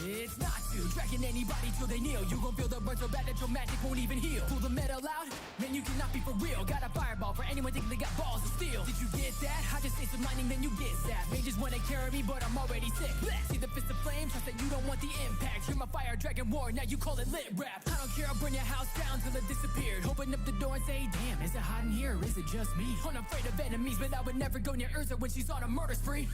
It's not to dragging anybody till they kneel. You gon' feel the burn so bad that your magic won't even heal. Pull the metal out, man, you cannot be for real. Got a fireball for anyone thinking they got balls of steel. Did you get that? I just say some lightning, then you get zapped. Mages wanna carry me, but I'm already sick. Blast. See the fist of flame, trust that you don't want the impact. Hear my fire dragon war, now you call it lit rap. I don't care, I'll burn your house down till it disappeared. Open up the door and say, damn, is it hot in here or is it just me? Unafraid of enemies, but I would never go near Urza when she's on a murder spree.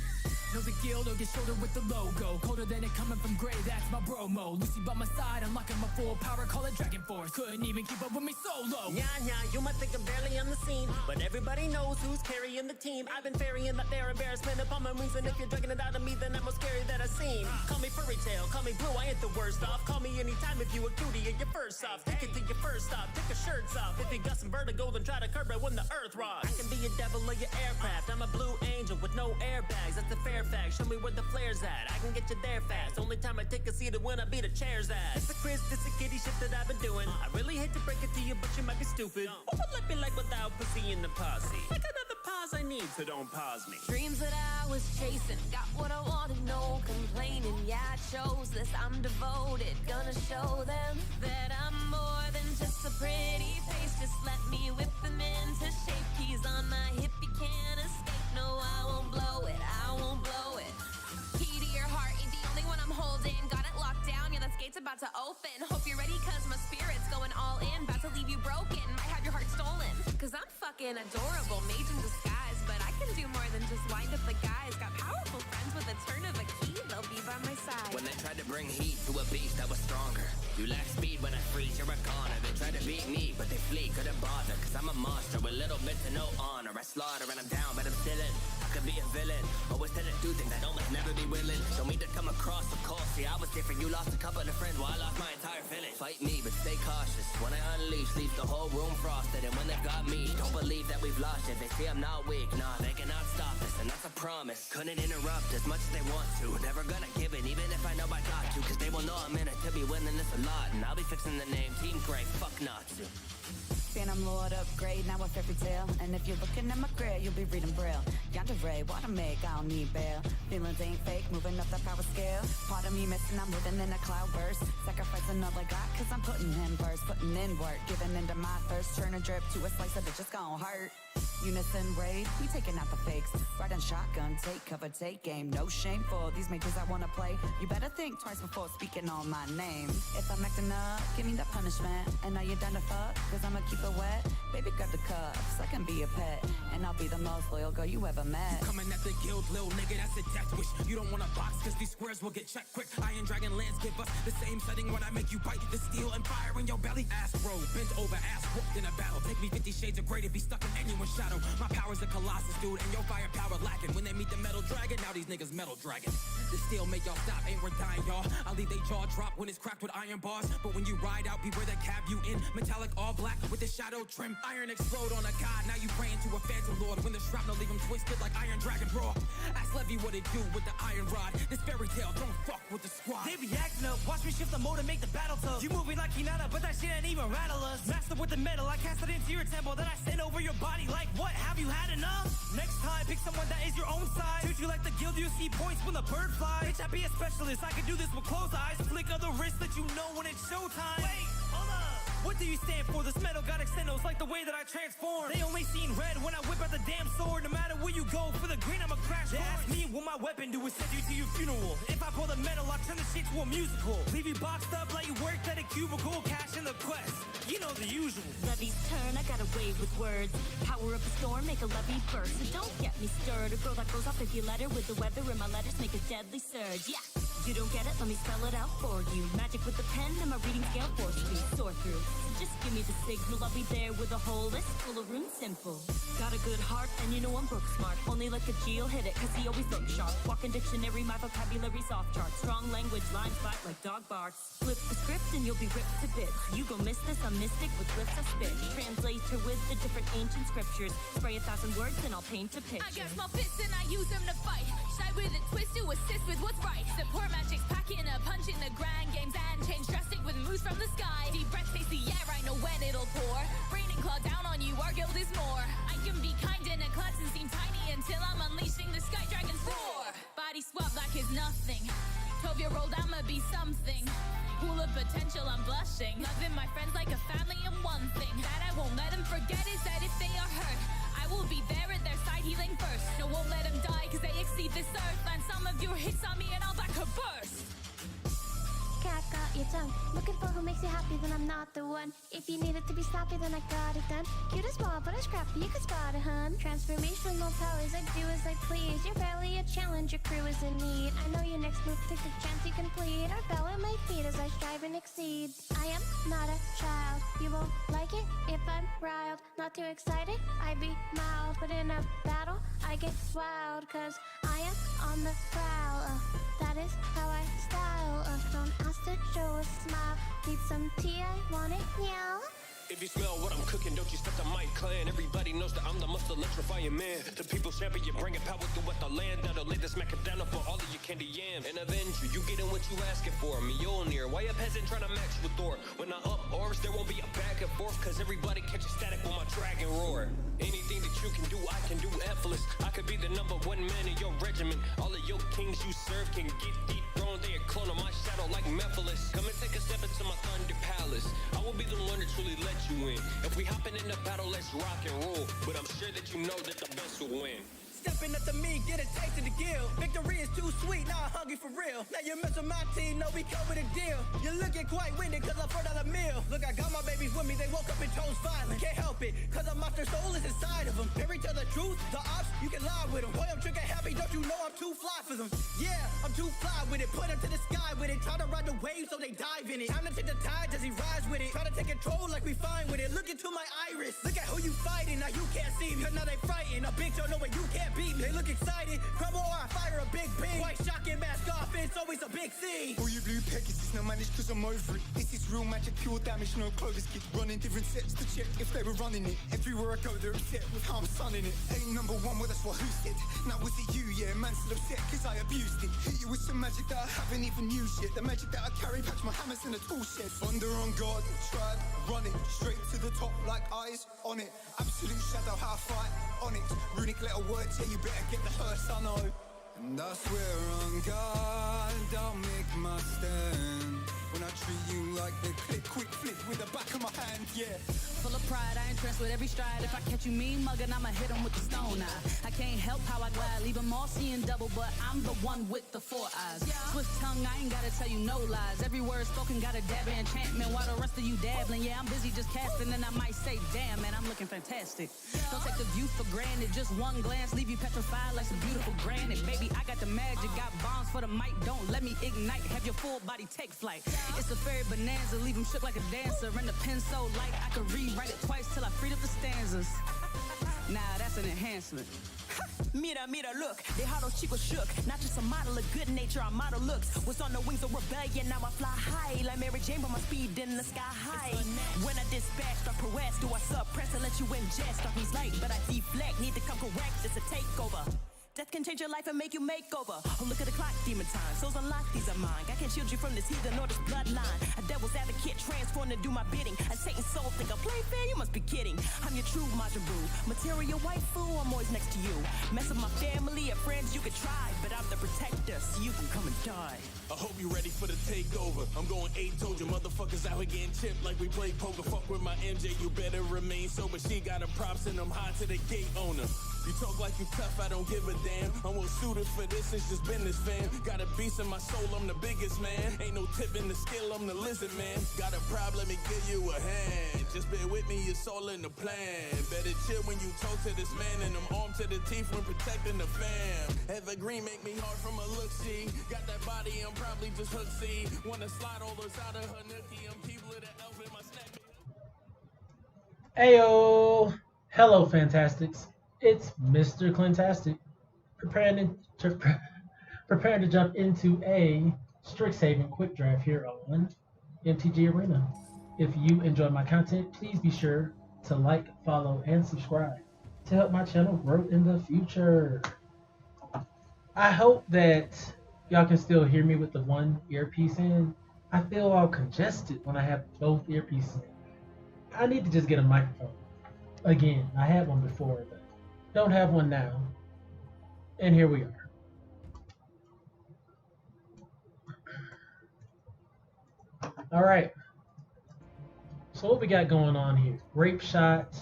Know the guild or get shoulder with the logo. Colder than it coming from Grey, that's my bro mo. Lucy by my side, unlocking my full power, call it Dragon Force. Couldn't even keep up with me solo. Yeah, you might think I'm barely on the scene, but everybody knows who's carrying the team. I've been ferrying that their embarrassment upon my wings, and if you're dragging it out of me, then I'm most scary that I've seen. Call me furry tail, call me blue, I ain't the worst off. Call me anytime if you a cutie and you're first off. Take it to your first stop, take your shirts off. If you got some vertigo, then try to curb it when the earth rocks. I can be a devil of your aircraft, I'm a blue angel with no airbags. That's the fair fact, show me where the flare's at. I can get you there fast, only time I take a seat is when I beat a chair's ass. It's a Chris, this a kitty shit that I've been doing. I really hate to break it to you, but you might be stupid. What would life be like without pussy in the posse? Like another pause I need, so don't pause me. Dreams that I was chasing, got what I wanted, no complaining. Yeah, I chose this, I'm devoted. Gonna show them that I'm more than just a pretty face. Just let me whip them into shape. Keys on my hip, you can't escape. No, I won't blow it, I won't blow it. Key to your heart ain't the only one I'm holding. Got it locked down, yeah, this gate's about to open. Hope you're ready, cause my spirit's going all in. About to leave you broken, might have your heart stolen. Cause I'm fucking adorable, mage in disguise. But I can do more than just wind up the guys. Got powerful friends with a turn of a key, they'll be by my side. When they tried to bring heat to a beast that was stronger, you lack speed when I freeze, you're a goner. They try to beat me, but they flee, couldn't bother. Cause I'm a monster with little bit to no honor. I slaughter and I'm down, but I'm still in. I could be a villain, always tend to do things I'd almost never be willing. Don't mean to come across so cold, see I was different. You lost a couple of friends while I lost my entire village. Fight me, but stay cautious. When I unleash, leave the whole room frosted. And when they've got me, don't believe that we've lost it. They see I'm not weak, nah, they cannot stop us, and that's a promise. Couldn't interrupt as much as they want to. Never gonna give it, even if I know I got to. Cause they will know I'm in it to be winning this a lot. And I'll be fixing the name Team Grey, fuck not to. Phantom Lord upgrade, now a fairy tale. And if you're looking at my grill, you'll be reading Braille. Yonder ray, what I make, I don't need bail. Feelings ain't fake, moving up the power scale. Part of me missing, I'm living in a cloud burst. Sacrifice another God, cause I'm putting in first. Putting in work, giving into my thirst. Turn a drip to a slice of it, just gon' hurt. Unison raid, we taking out the fakes. Riding shotgun, take cover, take game. No shame for these mages I wanna play. You better think twice before speaking on my name. If I'm acting up, give me the punishment. And now you're done to fuck, cause I'ma keep it wet. Baby, grab the cups, I can be a pet. And I'll be the most loyal girl you ever met. You coming at the guild, little nigga, that's a death wish. You don't want a box, cause these squares will get checked quick. Iron Dragon lands give us the same setting when I make you bite the steel and fire in your belly. Ass bro, bent over, ass whooped in a battle. Take me 50 shades of grey to be stuck in anyone's shadow. My power's a colossus, dude, and your firepower lacking. When they meet the metal dragon, now these niggas metal dragon. The steel make y'all stop, ain't we're dying, y'all. I'll leave they jaw drop when it's cracked with iron bars. But when you ride out, beware the cab you in. Metallic all black with the shadow trim. Iron explode on a god, now you praying to a phantom lord. When the shrapnel leave him twisted like iron dragon raw. Ask Levy what it do with the iron rod. This fairy tale, don't fuck with the squad. They be acting up, watch me shift the mode and make the battle tough. You moving like Hinata, but that shit ain't even rattle us. Master with the metal, I cast it into your temple. Then I send over your body like what, have you had enough? Next time, pick someone that is your own size. Treat you like the guild, you see points when the bird flies. Bitch, I be a specialist, I can do this with closed eyes. Flick of the wrist, let you know when it's showtime. Wait, hold up. What do you stand for? This metal got extendos like the way that I transform. They only seen red when I whip out the damn sword. No matter where you go, for the green I'ma crash. They ask me what my weapon do is send you to your funeral. If I pull the metal, I'll turn the shit to a musical. Leave you boxed up like you worked at a cubicle. Cash in the quest, you know the usual. Levy's turn, I got a way with words. Power up a storm, make a levy burst. So don't get me stirred. A girl that goes off if you let her. With the weather in my letters, make a deadly surge. Yeah, you don't get it, let me spell it out for you. Magic with the pen and my reading scale force you soar through. So just give me the signal, I'll be there with a whole list full of runes simple. Got a good heart and you know I'm book smart. Only like a G'll hit it cause he always looks sharp. Walking dictionary, my vocabulary's off chart. Strong language, lines bite like dog barks. Flip the script and you'll be ripped to bits. You gon' miss this, I'm mystic with glyphs I spit. Translator with the different ancient scriptures. Spray 1,000 words and I'll paint a picture. I got small fists and I use them to fight. Shy with a twist to assist with what's right. Support magic's packing a punch in the grind. Games and change drastic with moves from the sky. Deep breath, taste the air, I know when it'll pour. Raining claw down on you, our guild is more. I can be kind in a class and seem tiny until I'm unleashing the sky dragon's roar. Body swap like it's nothing. 12-year-old, I'm a be something. Full of potential, I'm blushing. Loving my friends like a family, and one thing that I won't let them forget is that if they are hurt, I will be there at their side healing first. No, won't let them die cause they exceed this earth. Land some of your hits on me and I'll back her burst. Cat got your tongue. Looking for who makes you happy, then I'm not the one. If you need it to be snappy, then I got it done. Cute as small, but I'm scrappy, you could spot a hun. Transformational powers, I do as I please. You're barely a challenge, your crew is in need. I know your next move, take the chance you complete. Or bow at my feet as I strive and exceed. I am not a child, you won't like it if I'm riled. Not too excited, I be mild. But in a battle, I get wild. Cause I am on the prowl. That is how I style. Don't ask to show a smile. Need some tea, I want it, meow. If you smell what I'm cooking, don't you step to my clan. Everybody knows that I'm the most electrifying man. The people's champion, bringing power throughout the land. That'll lay this macadamia for all of you candy yams. And avenge you getting what you asking for. Mjolnir, why a peasant trying to match with Thor? When I up arms, there won't be a back and forth. Cause everybody catches static when my dragon roar. Anything that you can do, I can do effortless. I could be the #1 man in your regiment. All of your kings you serve can get dethroned. They a clone of my shadow like Mephiles. Come and take a step into my thunder palace. I will be the one to truly let you in. If we hopping in the battle, let's rock and roll. But I'm sure that you know that the best will win. Stepping up to me, get a taste of the gill. Victory is too sweet, now I'm hungry for real. Now you mess with my team, no, we cover the deal. You're looking quite winded, cause I'm $4 meal. Look, I got my babies with me, they woke up and chose violent. Can't help it, cause a monster soul is inside of them. Every tell the truth, the ops, you can lie with them. Boy, I'm trigger happy, don't you know I'm too fly for them? Yeah, I'm too fly with it, put them to the sky with it. Try to ride the wave so they dive in it. Time to take the tide as he rise with it. Try to take control like we fine with it. Look into my iris, look at who you fighting. Now you can't see me, cause now they frightened. A bitch don't know where you can't beat me. They look excited, crumble or I fire a big beam. White shocking mask off, it's always a big scene. All you blue Pegasus now managed cause I'm over it. This is real magic, pure damage, no Clovis kid. Running different sets to check if they were running it. Everywhere I go they're upset with how I'm sunning it. Ain't #1, well that's what who said. Now was it you, yeah, man still upset cause I abused it. Hit you with some magic that I haven't even used yet. The magic that I carry, patch my hammers in a tool shed. Thunder on guard, tried, running straight to the top like eyes on it. Absolute shadow, how I fight on it. Runic little words, yeah, you better get the hearse, I know. And I swear on God, I'll make my stand. When I treat you like the click, quick flip with the back of my hand, yeah. Full of pride, I ain't with every stride. If I catch you mean mugging, I'ma hit him with the stone eye. I can't help how I glide, leave them all seeing double, but I'm the one with the 4 eyes. Swift tongue, I ain't gotta tell you no lies. Every word spoken got a dab of enchantment, while the rest of you dabbling. Yeah, I'm busy just casting, and I might say, damn, man, I'm looking fantastic. Don't take the view for granted, just one glance, leave you petrified like some beautiful granite. Baby, I got the magic, got bombs for the mic, don't let me ignite. Have your full body take flight. It's a fairy bonanza, leave him shook like a dancer. And the pen so light, I could rewrite it twice till I freed up the stanzas. Nah, that's an enhancement. Mira, look, they how those chicos shook. Not just a model of good nature, our model looks. Was on the wings of rebellion, now I fly high. Like Mary Jane, but my speed in the sky high. When I dispatch, I press, do I suppress and let you ingest? Off these light, but I deflect, need to come correct, it's a takeover. Death can change your life and make you makeover. Oh, look at the clock, demon time. Souls unlocked, these are mine. I can shield you from this heathen or this bloodline. A devil's advocate, transformed to do my bidding. A Satan's soul think I play fair? You must be kidding. I'm your true Majin Buu. Material waifu, I'm always next to you. Mess with my family and friends, you can try. But I'm the protector, so you can come and die. I hope you ready for the takeover. I'm going 8, told you motherfuckers out here getting chipped like we play poker. Fuck with my MJ, you better remain sober. She got her props and I'm high to the gate owner. You talk like you tough, I don't give a damn. I'm well suited for this, it's just business, fam. Got a beast in my soul, I'm the biggest man. Ain't no tip in the skill, I'm the lizard man. Got a problem, let me give you a hand. Just bear with me, it's all in the plan. Better chill when you talk to this man, and I'm armed to the teeth when protecting the fam. Evergreen make me hard from a look-see. Got that body, I'm probably just hook-see. Wanna slide all those out of her nookie. I'm people of the elf in my snack. Ayo! Hello, Fantastics. It's Mr. Clintastik, preparing to jump into a Strixhaven quick draft here on MTG Arena. If you enjoy my content, please be sure to like, follow, and subscribe to help my channel grow in the future. I hope that y'all can still hear me with the one earpiece in. I feel all congested when I have both earpieces in. I need to just get a microphone. Again, I had one before, but don't have one now. And here we are. All right. So what we got going on here? Grape shot.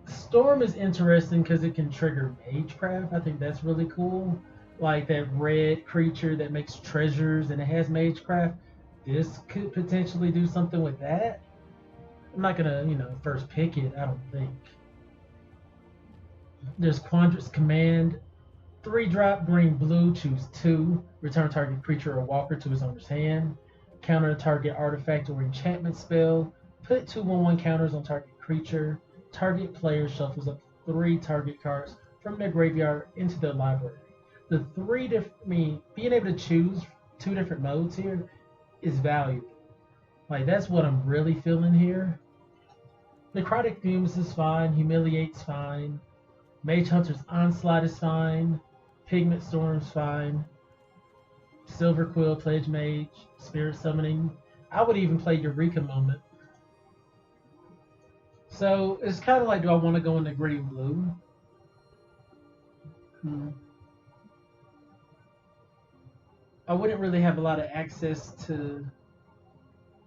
Storm is interesting because it can trigger Magecraft. I think that's really cool. Like that red creature that makes treasures and it has Magecraft. This could potentially do something with that. I'm not gonna, first pick it, I don't think. There's Quandra's Command. 3-drop green blue, choose 2. Return target creature or walker to his owner's hand. Counter a target artifact or enchantment spell. Put 2/1/1 counters on target creature. Target player shuffles up 3 target cards from their graveyard into their library. The being able to choose 2 different modes here is valuable. Like, that's what I'm really feeling here. Necrotic Fumes is fine. Humiliate's fine. Mage Hunter's Onslaught is fine. Pigment Storm's fine. Silver Quill, Pledge Mage, Spirit Summoning. I would even play Eureka Moment. So it's kind of like, do I want to go into green blue? I wouldn't really have a lot of access to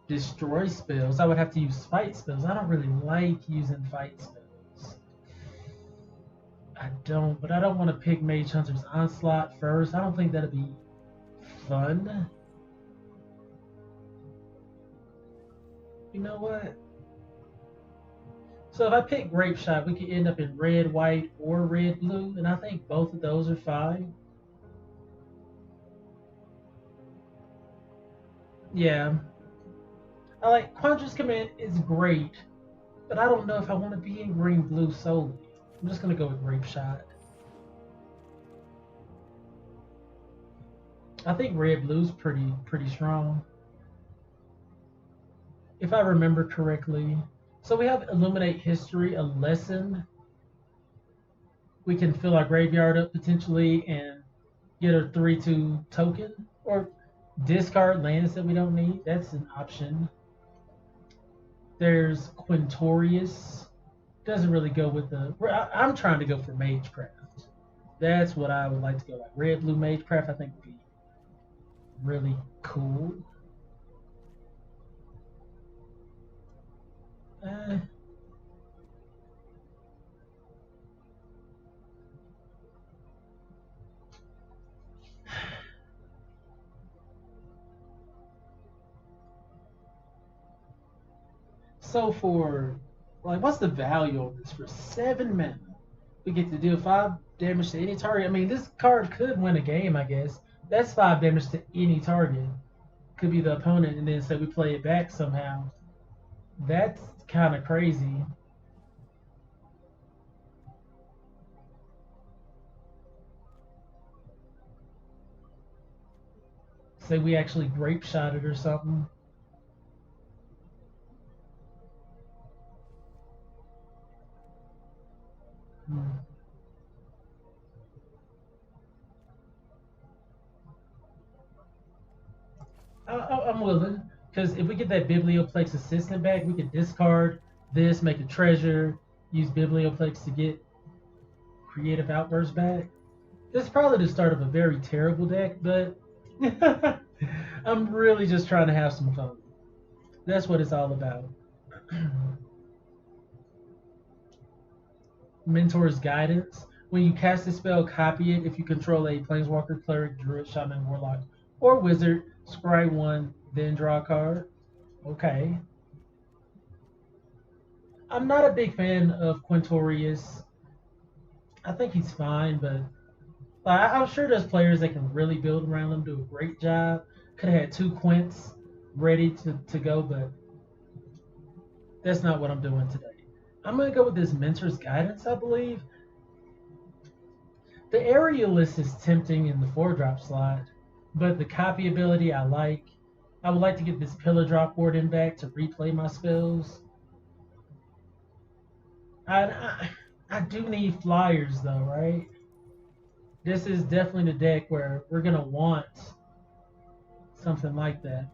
destroy spells. I would have to use fight spells. I don't really like using fight spells. I don't, but I don't want to pick Mage Hunter's Onslaught first. I don't think that'd be fun. You know what? So if I pick Grape Shot, we could end up in red, white, or red, blue, and I think both of those are fine. Yeah. I like Quandra's Command is great, but I don't know if I want to be in green, blue solely. I'm just gonna go with Grape Shot. I think red, blue's pretty strong, if I remember correctly. So we have Illuminate History, a lesson. We can fill our graveyard up potentially and get a 3/2 token, or discard lands that we don't need. That's an option. There's Quintorius. Doesn't really go with the... I'm trying to go for Magecraft. That's what I would like to go like. Red, blue Magecraft I think would be really cool. So for, like, what's the value of this? For 7 mana, we get to deal 5 damage to any target. I mean, this card could win a game, I guess. That's 5 damage to any target. Could be the opponent, and then say we play it back somehow. That's kind of crazy. Say we actually grape shot it or something. I'm willing, because if we get that Biblioplex Assistant back, we could discard this, make a treasure, use Biblioplex to get Creative Outburst back. This is probably the start of a very terrible deck, but I'm really just trying to have some fun. That's what it's all about. Mentor's Guidance. When you cast a spell, copy it. If you control a Planeswalker, Cleric, Druid, Shaman, Warlock, or Wizard, scry 1, then draw a card. Okay. I'm not a big fan of Quintorius. I think he's fine, but I'm sure there's players that can really build around him, do a great job. Could have had 2 Quints ready to go, but that's not what I'm doing today. I'm going to go with this Mentor's Guidance, I believe. The Aerialist is tempting in the 4-drop slot, but the copy ability I like. I would like to get this Pillar Drop Warden back to replay my spells. I do need flyers though, right? This is definitely the deck where we're going to want something like that.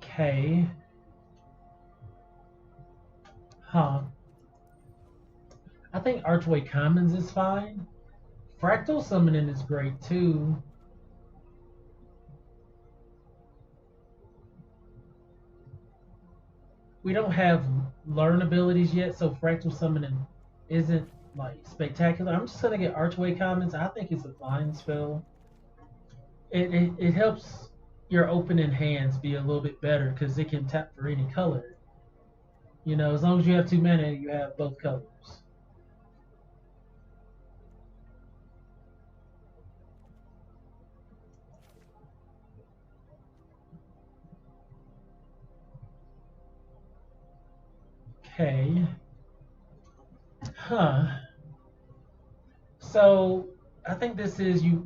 Okay. I think Archway Commons is fine. Fractal summoning is great too. We don't have learn abilities yet, so fractal summoning isn't like spectacular. I'm just gonna get Archway Commons. I think it's a fine spell. It helps your opening hands be a little bit better because it can tap for any color. You know, as long as you have 2 mana, you have both colors. Okay. Huh. So I think this is you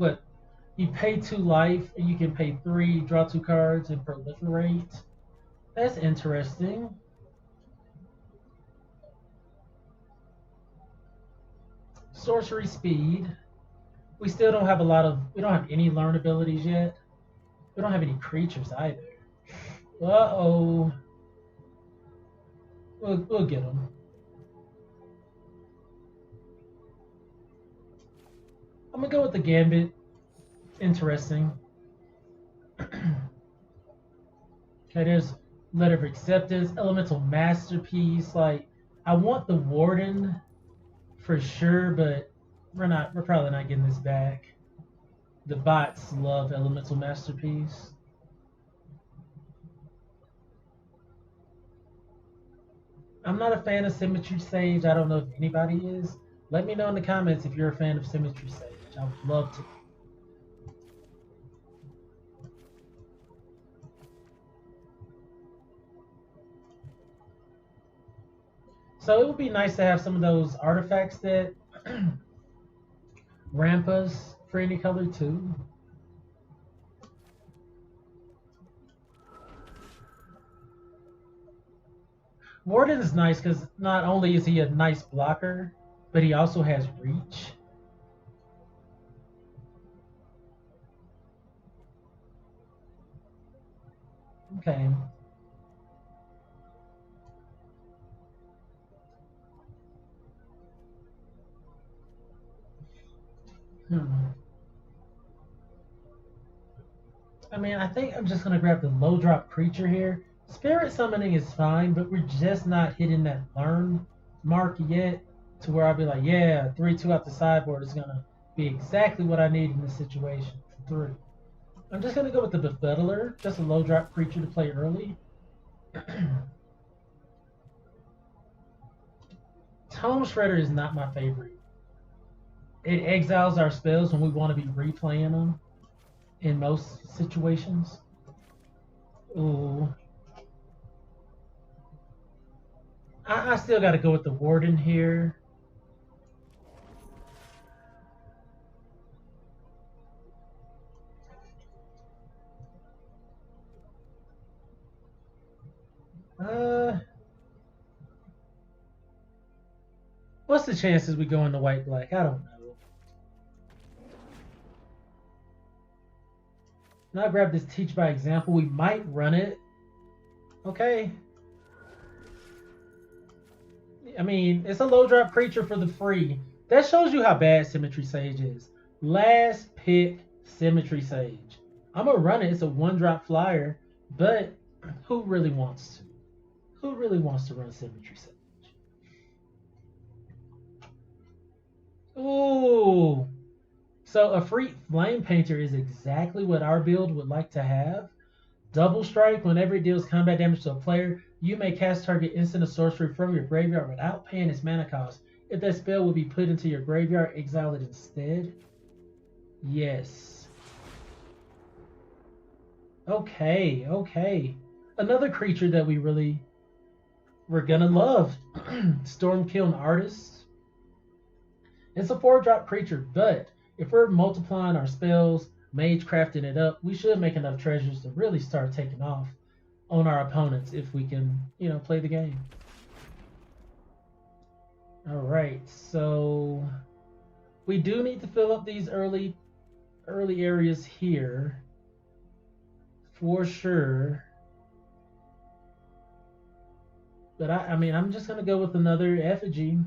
pay 2 life and you can pay 3, draw 2 cards, and proliferate. That's interesting. Sorcery speed. We still don't have we don't have any learn abilities yet. We don't have any creatures either. Uh-oh. We'll get them. I'm gonna go with the Gambit. Interesting. Okay, there's Letter of Acceptance, Elemental Masterpiece. Like, I want the Warden for sure, but we're probably not getting this back. The bots love Elemental Masterpiece. I'm not a fan of Symmetry Sage. I don't know if anybody is. Let me know in the comments if you're a fan of Symmetry Sage. I would love to. So it would be nice to have some of those artifacts that ramp us for any color too. Warden is nice because not only is he a nice blocker, but he also has reach. Okay. I mean, I think I'm just going to grab the low drop creature here. Spirit summoning is fine, but we're just not hitting that learn mark yet to where I'll be like, yeah, 3/2 out the sideboard is going to be exactly what I need in this situation for 3. I'm just going to go with the Befuddler, just a low drop creature to play early. Tome Shredder is not my favorite. It exiles our spells when we want to be replaying them in most situations. Ooh. I still got to go with the Warden here. What's the chances we go into white-black? I don't know. Now grab this Teach by Example. We might run it. Okay. I mean, it's a low drop creature for the free. That shows you how bad Symmetry Sage is. Last pick Symmetry Sage. I'm going to run it. It's a 1-drop flyer. But who really wants to? Who really wants to run Symmetry Sage? Ooh. So a free Flame Painter is exactly what our build would like to have. Double Strike, whenever it deals combat damage to a player, you may cast target instant or sorcery from your graveyard without paying its mana cost. If that spell will be put into your graveyard, exile it instead. Yes. Okay, okay. Another creature that we're gonna love. Stormkiln Artist. It's a 4-drop creature, but if we're multiplying our spells, mage crafting it up, we should make enough treasures to really start taking off on our opponents if we can, play the game. All right, so we do need to fill up these early areas here for sure. But I mean, I'm just gonna go with another effigy.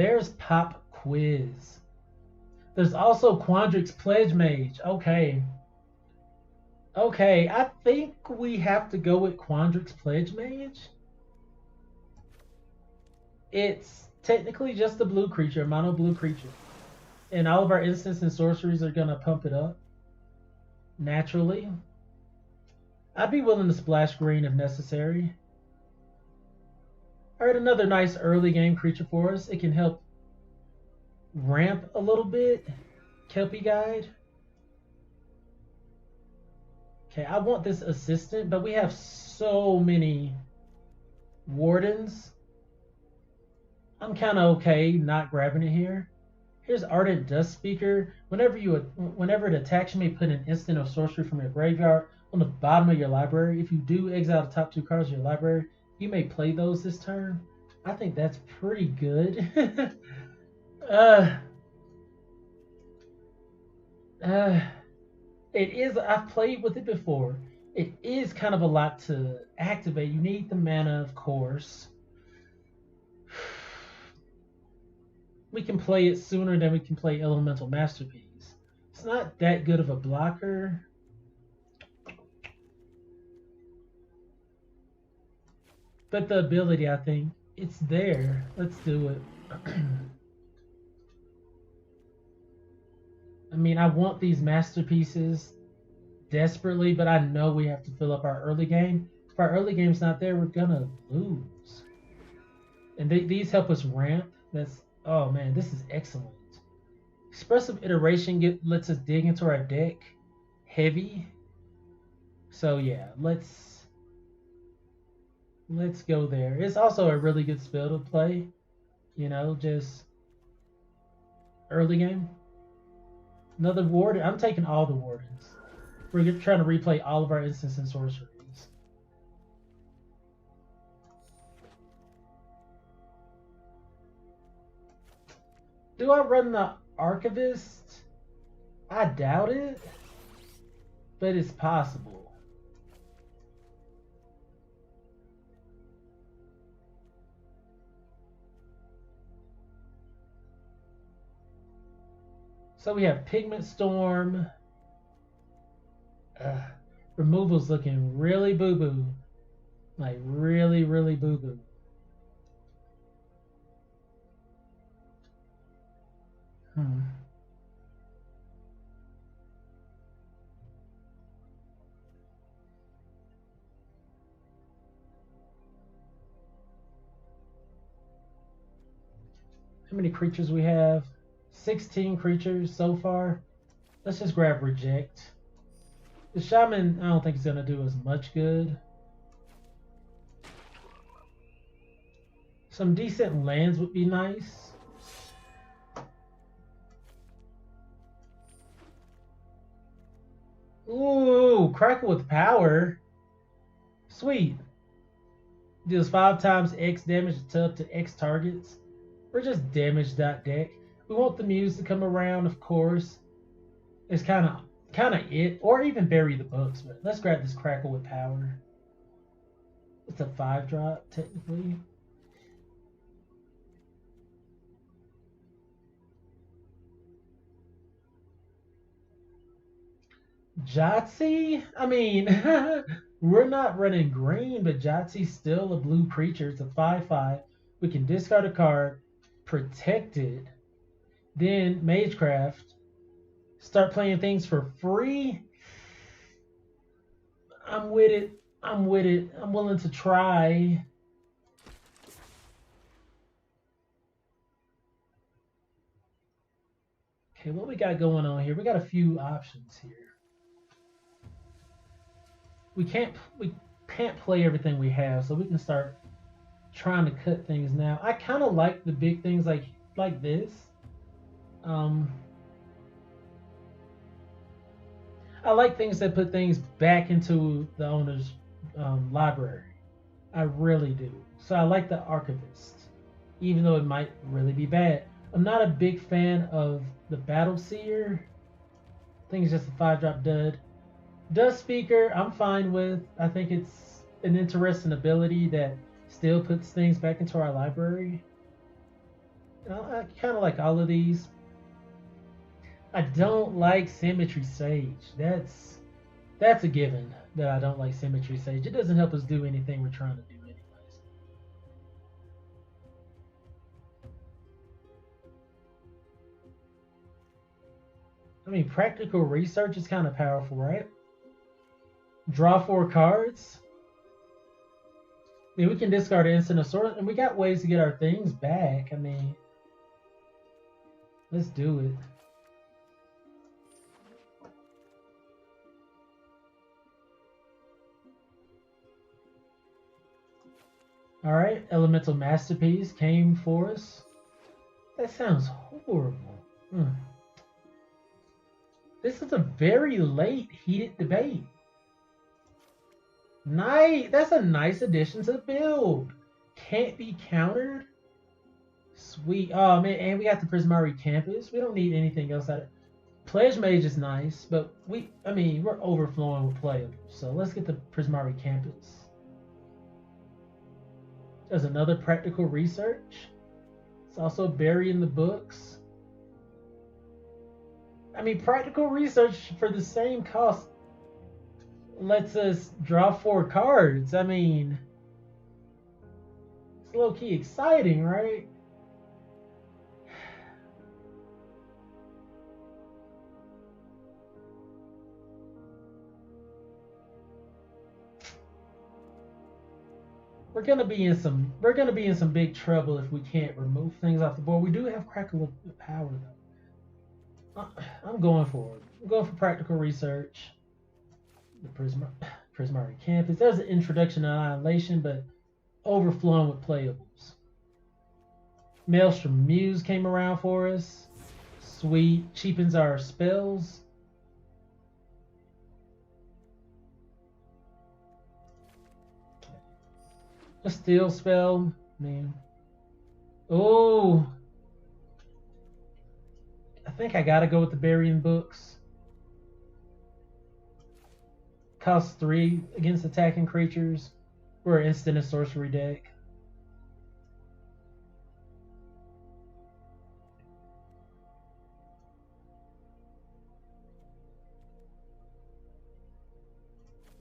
There's Pop Quiz. There's also Quandrix Pledge Mage. Okay. Okay, I think we have to go with Quandrix Pledge Mage. It's technically just a blue creature, a mono blue creature. And all of our instants and sorceries are going to pump it up naturally. I'd be willing to splash green if necessary. Alright, another nice early game creature for us. It can help ramp a little bit. Kelpie Guide. Okay, I want this assistant, but we have so many wardens. I'm kind of okay not grabbing it here. Here's Ardent Dust Speaker. Whenever it attacks, you may put an instant or sorcery from your graveyard on the bottom of your library. If you do exile the top 2 cards of your library, you may play those this turn. I think that's pretty good. It is. I've played with it before. It is kind of a lot to activate. You need the mana, of course. We can play it sooner than we can play Elemental Masterpiece. It's not that good of a blocker. But the ability, I think, it's there. Let's do it. I mean, I want these masterpieces desperately, but I know we have to fill up our early game. If our early game's not there, we're gonna lose. And these help us ramp. That's, oh man, this is excellent. Expressive Iteration lets us dig into our deck heavy. So yeah, let's go there. It's also a really good spell to play. You know, just early game. Another warden. I'm taking all the wardens. We're trying to replay all of our instants and sorceries. Do I run the Archivist? I doubt it, but it's possible. So we have Pigment Storm. Removal's looking really boo-boo. Like really, really boo-boo. How many creatures we have? 16 creatures so far. Let's just grab Reject. The Shaman, I don't think it's going to do as much good. Some decent lands would be nice. Ooh, Crackle with Power. Sweet. Deals 5 times X damage to up to X targets. We're just damage that deck. We want the Muse to come around, of course. It's kind of it, or even bury the books. But let's grab this Crackle with Power. It's a 5-drop technically. Jotzi? I mean, we're not running green, but Jotzi's still a blue creature. It's a 5/5. We can discard a card, protect it, then Magecraft, start playing things for free. I'm with it. I'm willing to try. Okay, what we got going on here? We got a few options here. We can't play everything we have, so we can start trying to cut things now. I kind of like the big things like this. I like things that put things back into the owner's library. I really do. So I like the Archivist, even though it might really be bad. I'm not a big fan of the Battle Seer. I think it's just a 5-drop dud. Dust Speaker, I'm fine with. I think it's an interesting ability that still puts things back into our library. You know, I kind of like all of these. I don't like Symmetry Sage. That's a given that I don't like Symmetry Sage. It doesn't help us do anything we're trying to do anyways. I mean, Practical Research is kind of powerful, right? Draw 4 cards. I mean, we can discard an instant of source, and we got ways to get our things back. I mean, let's do it. All right, Elemental Masterpiece came for us. That sounds horrible. This is a very late heated debate. Nice. That's a nice addition to the build. Can't be countered. Sweet. Oh man, and we got the Prismari Campus. We don't need anything else out of it. Pledge Mage is nice, but we're overflowing with playables. So let's get the Prismari Campus. There's another Practical Research. It's also buried in the books. I mean, Practical Research for the same cost lets us draw 4 cards. I mean, it's low-key exciting, right? We're gonna be in some big trouble if we can't remove things off the board. We do have Crackle of Power though. I'm going for it. I'm going for Practical Research. The Prismari Campus. There's an introduction to Annihilation, but overflowing with playables. Maelstrom Muse came around for us. Sweet. Cheapens our spells. A Steel Spell. Man. Oh. I think I gotta go with the Burying Books. Costs 3 against attacking creatures. We're instant and sorcery deck.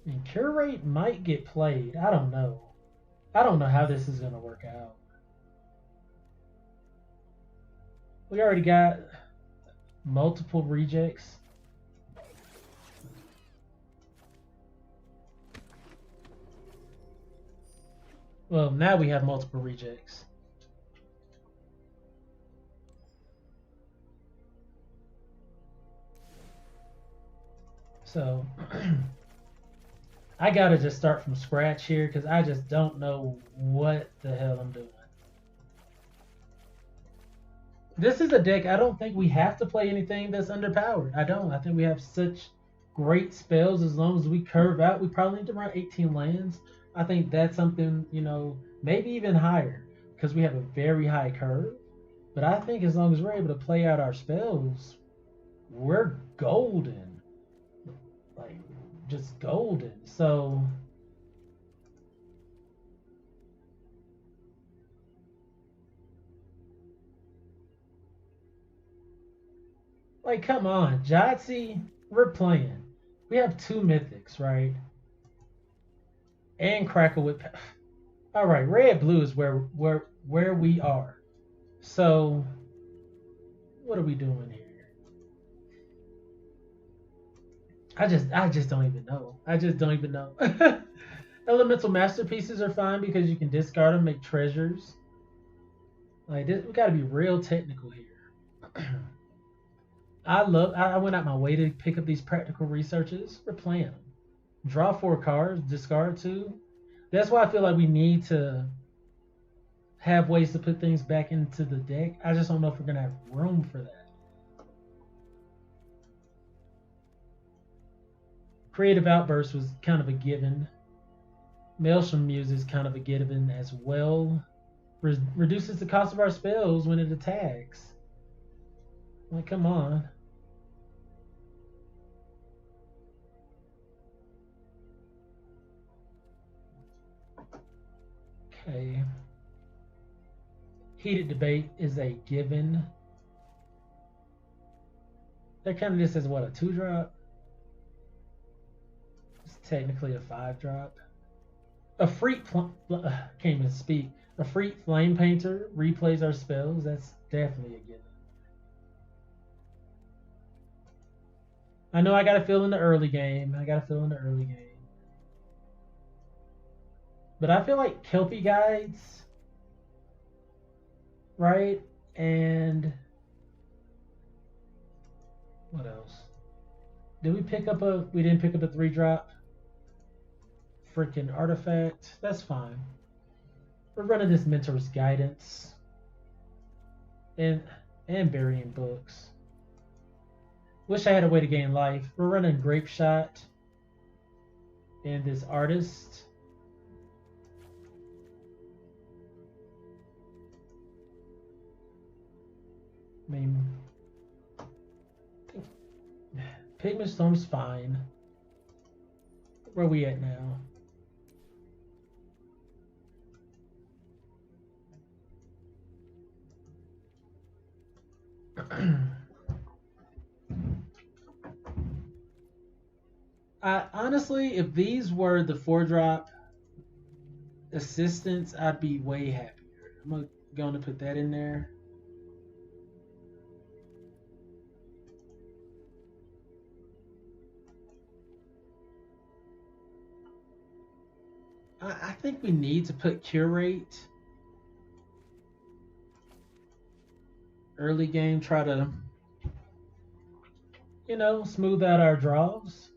And Curate might get played. I don't know. I don't know how this is going to work out. We already got multiple rejects. Well, now we have multiple rejects. So I gotta just start from scratch here because I just don't know what the hell I'm doing. This is a deck I don't think we have to play anything that's underpowered. I don't. I think we have such great spells as long as we curve out. We probably need to run 18 lands. I think that's something, you know, maybe even higher because we have a very high curve. But I think as long as we're able to play out our spells, we're golden. Like, just golden. So like, come on, Jotzi, we're playing. We have 2 mythics, right? And Crackle with. All right, red blue is where we are. So what are we doing here? I just don't even know. I just don't even know. Elemental Masterpieces are fine because you can discard them, make treasures. Like this, we got to be real technical here. I went out my way to pick up these Practical Researches. We're playing them. Draw 4 cards, discard 2. That's why I feel like we need to have ways to put things back into the deck. I just don't know if we're gonna have room for that. Creative Outburst was kind of a given. Maelstrom Muse is kind of a given as well. Reduces the cost of our spells when it attacks. Like, come on. Okay. Heated debate is a given. That kind of just says what, a 2-drop? It's technically a 5-drop. A freak can't even speak. A freak flame painter replays our spells. That's definitely a given. I know I got to fill in the early game. But I feel like Kelpie guides, right? And what else? Did we pick up a? We didn't pick up a 3-drop. Freaking artifact. That's fine. We're running this mentor's guidance and burying books. Wish I had a way to gain life. We're running grape shot and this artist. I mean, Pigment Storm's fine. Where are we at now? Honestly, if these were the 4-drop assistants, I'd be way happier. I'm going to put that in there. I think we need to put curate. Early game, try to, you know, smooth out our draws.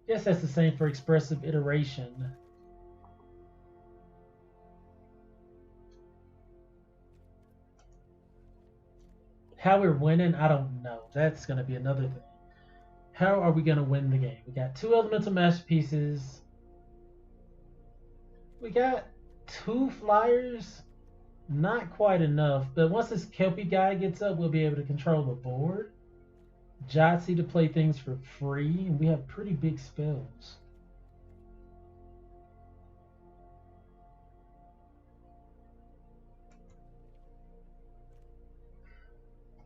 Guess that's the same for expressive iteration. How we're winning, I don't know. That's going to be another thing. How are we going to win the game? We got 2 elemental masterpieces. We got 2 flyers. Not quite enough, but once this Kelpie guy gets up, we'll be able to control the board. Jotzi to play things for free, and we have pretty big spells.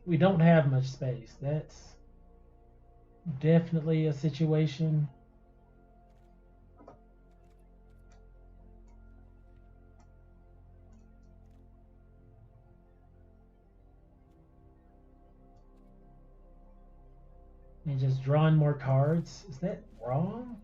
We don't have much space. That's definitely a situation. And just drawing more cards. Is that wrong?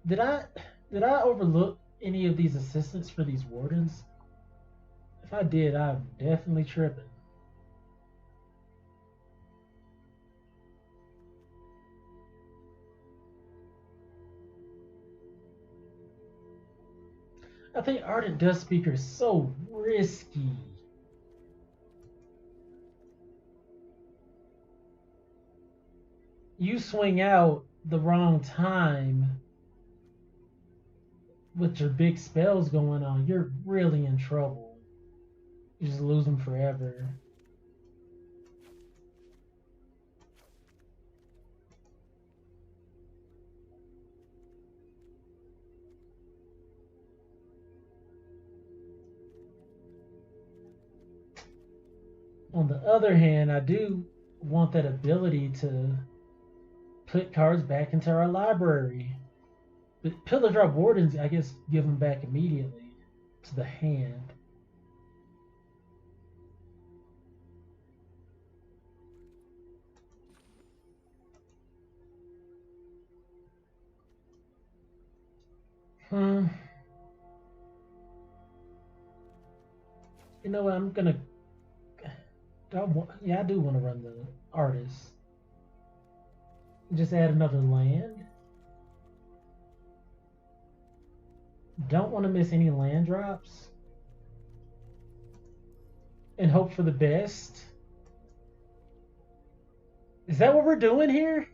Did I overlook any of these assistants for these wardens? If I did, I'm definitely tripping. I think Ardent Dust Speaker is so risky. You swing out the wrong time with your big spells going on, you're really in trouble. You just lose them forever. On the other hand, I do want that ability to put cards back into our library. But Pillar Drop Wardens, I guess, give them back immediately to the hand. You know what? I'm gonna. I do want to run the artist. Just add another land. Don't want to miss any land drops. And hope for the best. Is that what we're doing here?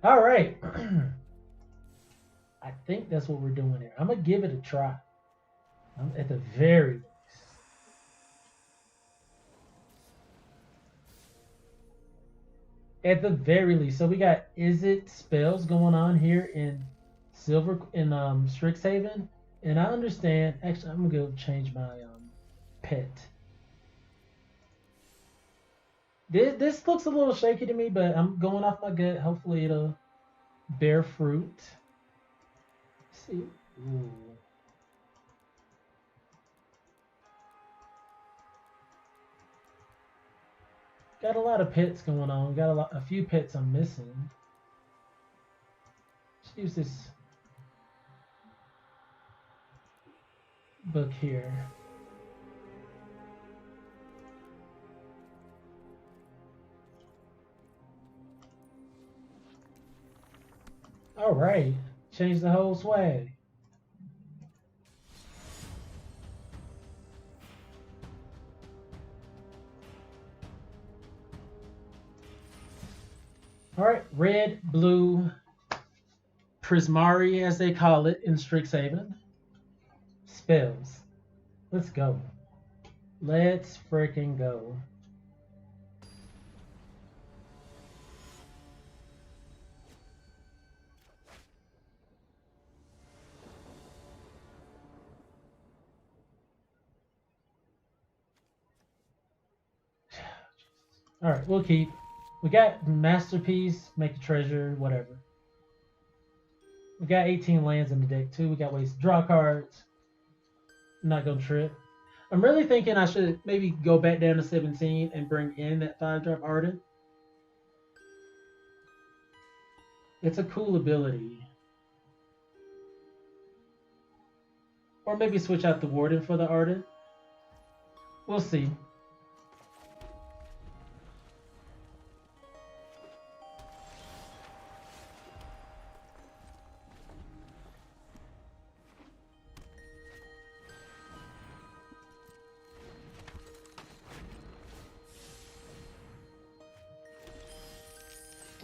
All right. I think that's what we're doing here. I'm going to give it a try. At the very least. At the very least. So we got Izzet spells going on here in Silver in Strixhaven. And I understand. Actually, I'm gonna go change my pet. This looks a little shaky to me, but I'm going off my gut. Hopefully it'll bear fruit. Let's see. Ooh. Got a lot of pets going on. Got a few pets I'm missing. Let's use this book here. All right, change the whole swag. All right, red, blue, Prismari, as they call it in Strixhaven. Spells. Let's go. Let's freaking go. All right, we'll keep. We got Masterpiece, Make a Treasure, whatever. We got 18 lands in the deck too. We got ways to draw cards. I'm not gonna trip. I'm really thinking I should maybe go back down to 17 and bring in that 5-drop Ardent. It's a cool ability. Or maybe switch out the Warden for the Ardent. We'll see.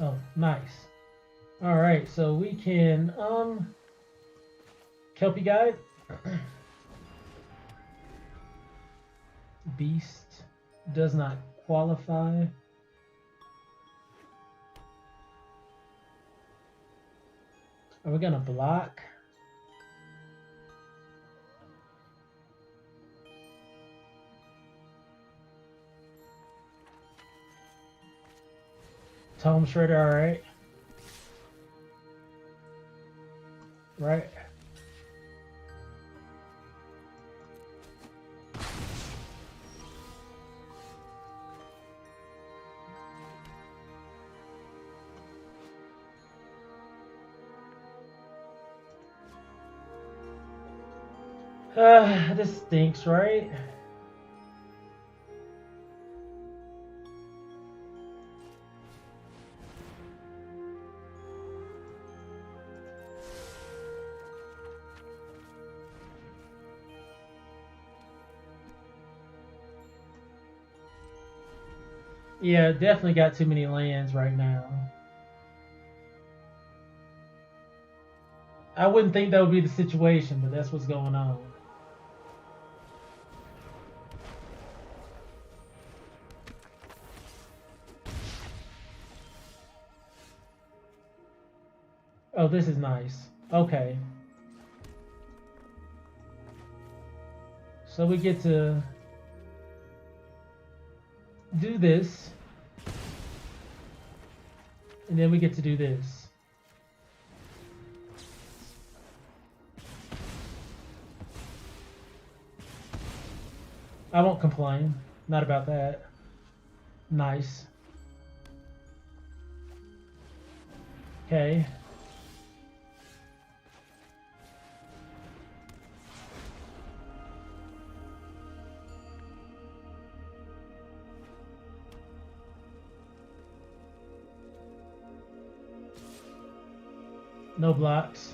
Oh, nice. All right, so we can Kelpie Guide. Beast does not qualify. Are we gonna block? Tome Shredder, alright. Right. This stinks, right? Yeah, definitely got too many lands right now. I wouldn't think that would be the situation, but that's what's going on. Oh, this is nice. Okay. So we get to do this. And then we get to do this. I won't complain. Not about that. Nice. Okay. No blocks.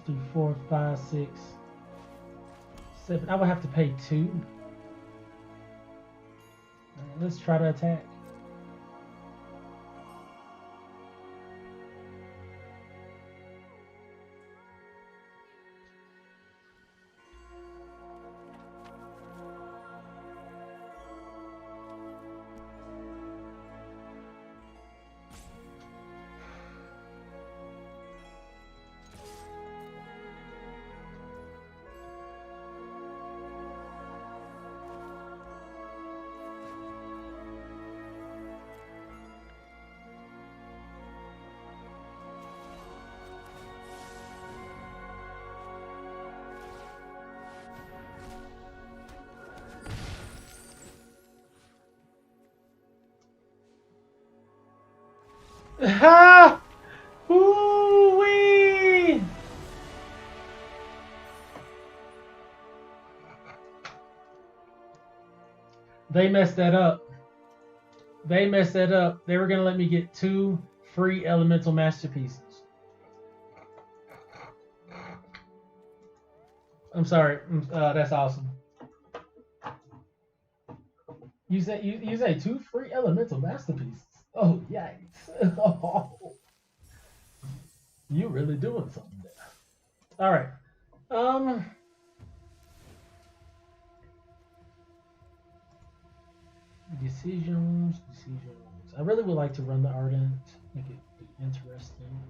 3, 4, 5, 6, 7. I would have to pay 2. Let's try to attack. Ha! Ooh-wee! They messed that up. They messed that up. They were gonna let me get 2 free elemental masterpieces. I'm sorry. That's awesome. You say 2 free elemental masterpieces. Oh yikes! Oh, you really doing something there. All right. Decisions. I really would like to run the Ardent. Make it be interesting.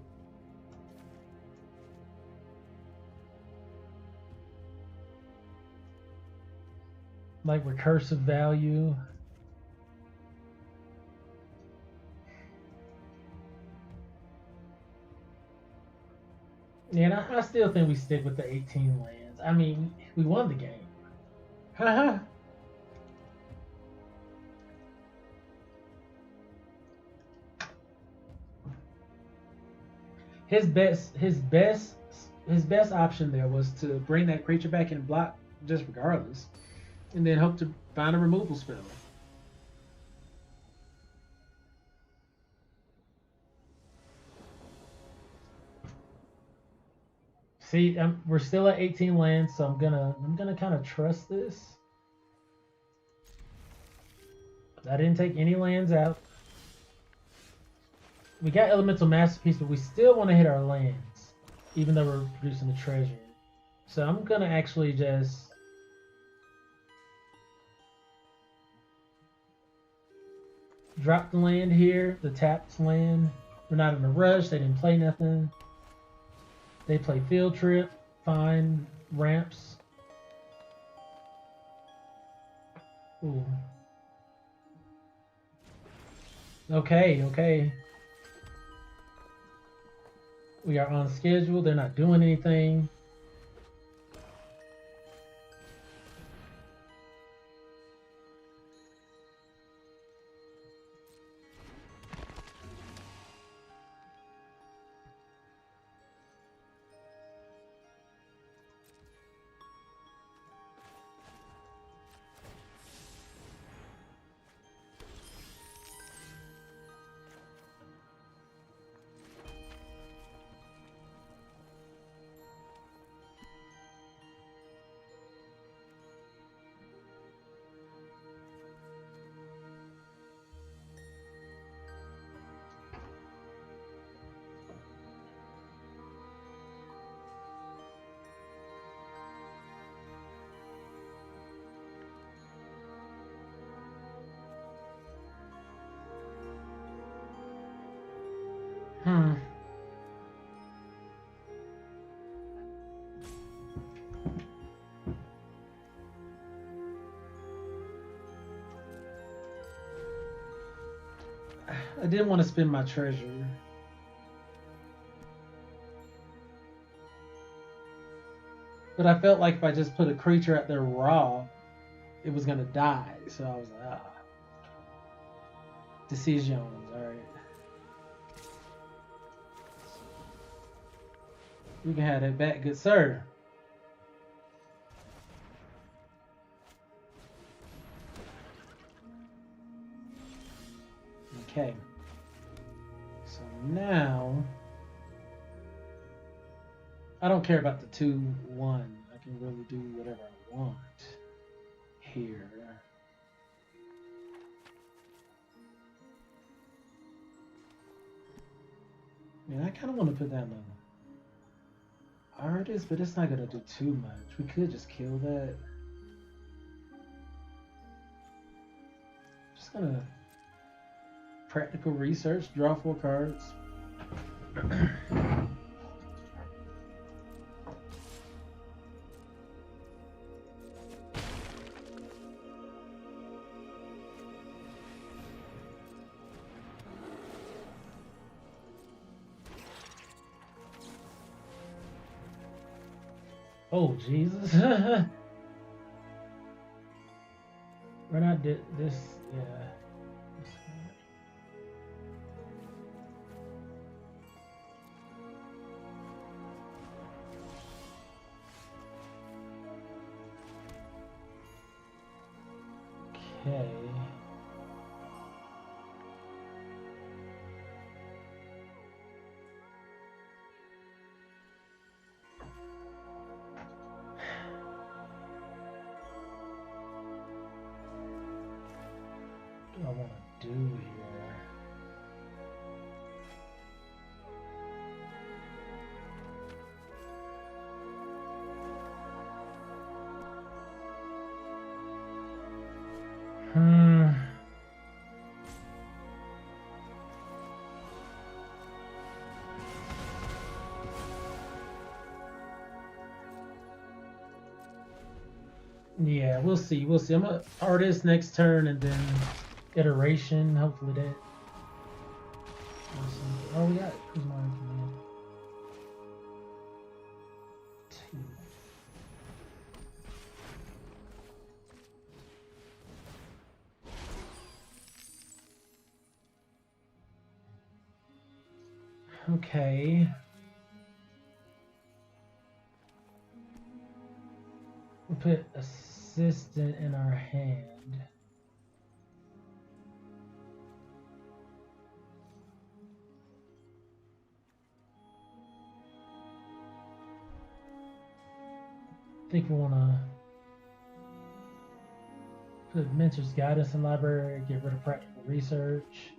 Like recursive value. Yeah, and I still think we stick with the 18 lands. I mean, we won the game. Haha. His best option there was to bring that creature back and block just regardless, and then hope to find a removal spell. See, we're still at 18 lands, so I'm gonna kind of trust this. I didn't take any lands out. We got Elemental Masterpiece, but we still want to hit our lands, even though we're producing a treasure. So I'm gonna actually just drop the land here, the tapped land. We're not in a rush. They didn't play nothing. They play Field Trip, fine, ramps. Ooh. Okay. We are on schedule. They're not doing anything. I didn't want to spend my treasure. But I felt like if I just put a creature out there raw, it was gonna die. So I was like, Decisions, alright. You can have that back, good sir. Okay. So now... I don't care about the 2-1. I can really do whatever I want here. I mean, I kind of want to put that on artist, but it's not going to do too much. We could just kill that. Just going to practical research, draw 4 cards. Oh, Jesus. We're not this, yeah. Okay. What do I want to do here? Yeah, we'll see. We'll see. I'm gonna artist next turn and then iteration. Hopefully that. Oh, we got who's mine command. 2. Okay. We'll put assistant in our hand. I think we want to put Mentor's Guidance in library, get rid of practical research.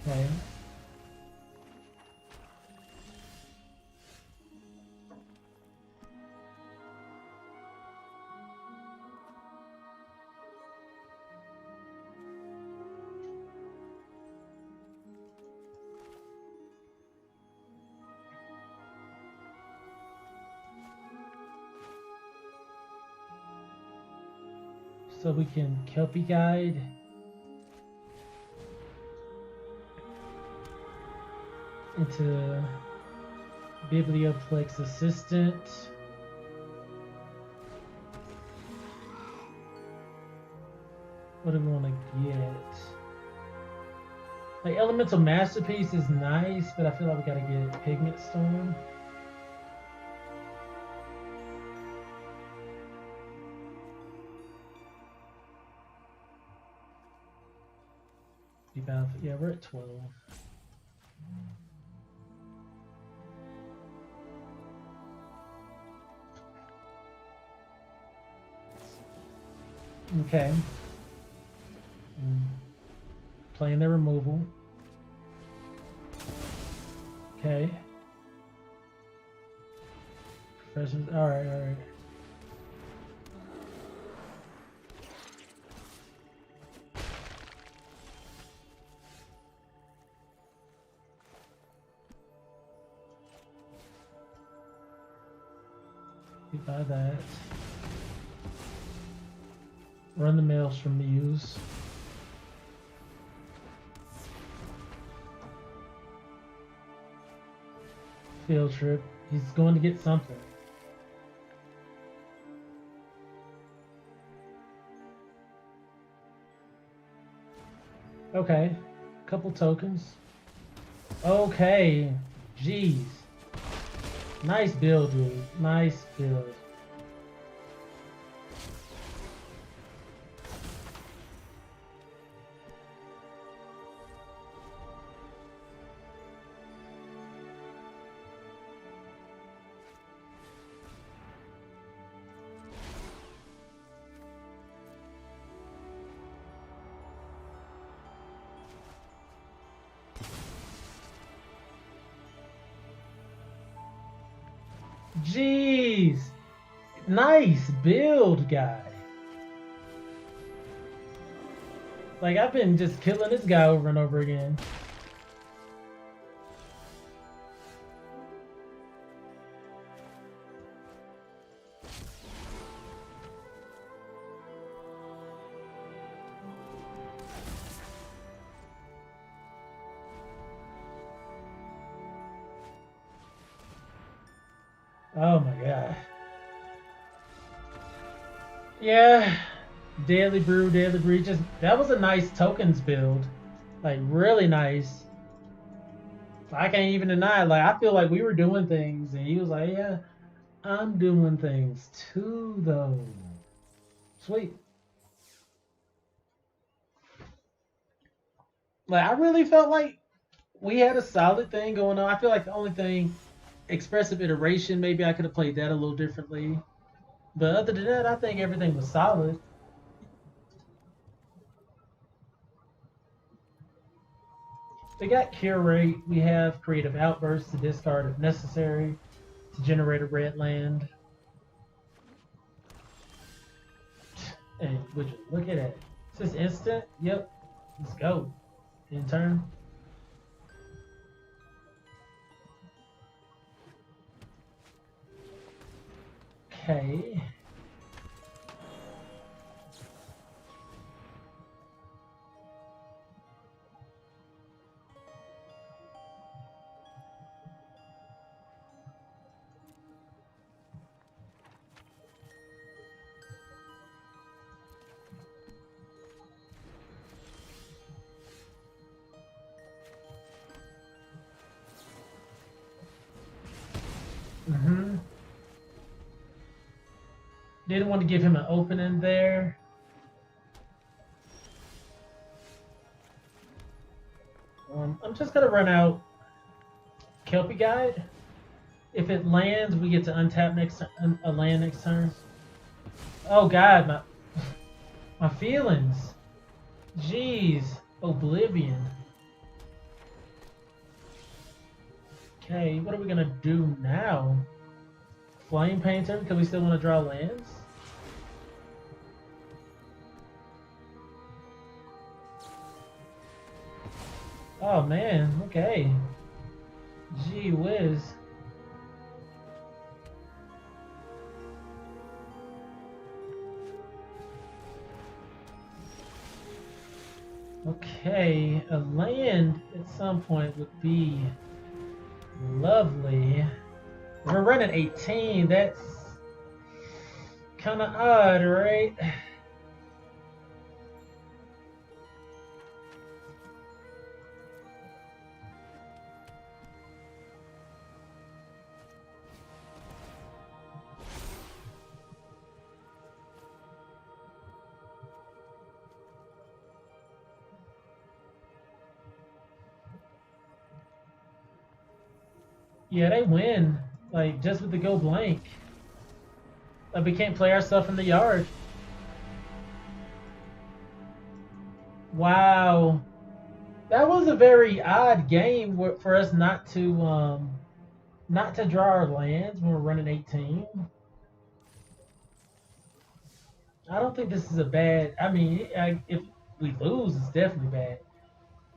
Okay. So we can Kelpie Guide. Into Biblioplex Assistant. What do we want to get? Like Elemental Masterpiece is nice, but I feel like we gotta get Pigment Storm. Yeah, we're at 12. Okay. Playing their removal. Okay. Professors. Alright, alright. We buy that. Run the mails from Muse. Field trip. He's going to get something. Okay. Couple tokens. Okay. Jeez. Nice build, dude. Nice build. Jeez. Nice build, guy. Like, I've been just killing this guy over and over again. Oh my god. Yeah. Daily brew, daily brew. Just that was a nice tokens build. Like really nice. I can't even deny it. Like I feel like we were doing things and he was like, yeah, I'm doing things too though. Sweet. Like I really felt like we had a solid thing going on. I feel like the only thing expressive iteration, maybe I could have played that a little differently. But other than that, I think everything was solid. We got cure rate. We have creative outbursts to discard if necessary to generate a red land. And would you look at it? Is this instant? Yep. Let's go. In turn. Okay. Didn't want to give him an opening there. I'm just gonna run out Kelpie Guide. If it lands, we get to untap next a land next turn. Oh God, my feelings. Jeez, Oblivion. Okay, what are we gonna do now? Flame Painter because we still want to draw lands. Oh man, okay. Gee whiz. Okay, a land at some point would be lovely. We're running 18, that's kind of odd, right? Yeah, they win. Like, just with the go blank. Like, we can't play our stuff in the yard. Wow. That was a very odd game for us not to draw our lands when we're running 18. I don't think this is a bad. I mean, if we lose, it's definitely bad.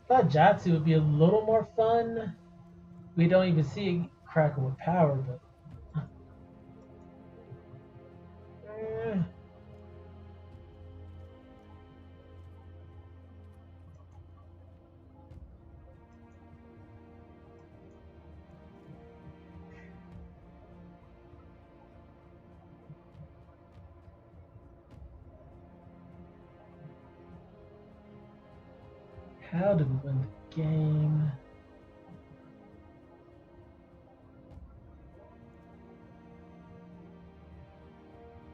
I thought Jatsu would be a little more fun. We don't even see Cracker with power, but. How did we win the game?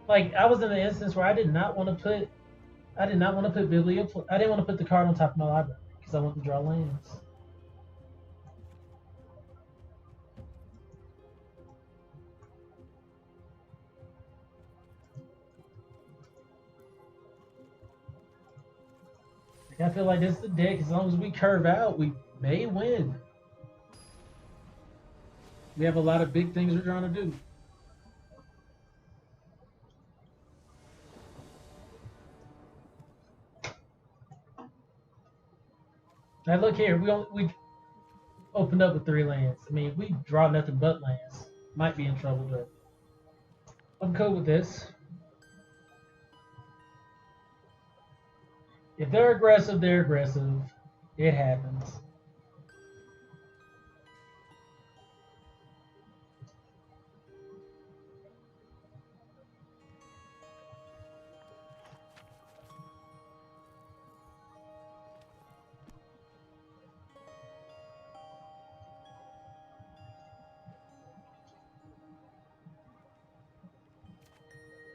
Like I was in the instance where I did not want to put biblio. I didn't want to put the card on top of my library because I want to draw lands. Like, I feel like this is the deck. As long as we curve out, we may win. We have a lot of big things we're trying to do. Now look here, we opened up with 3 lands. I mean, we draw nothing but lands. Might be in trouble, but I'm cool with this. If they're aggressive, they're aggressive. It happens.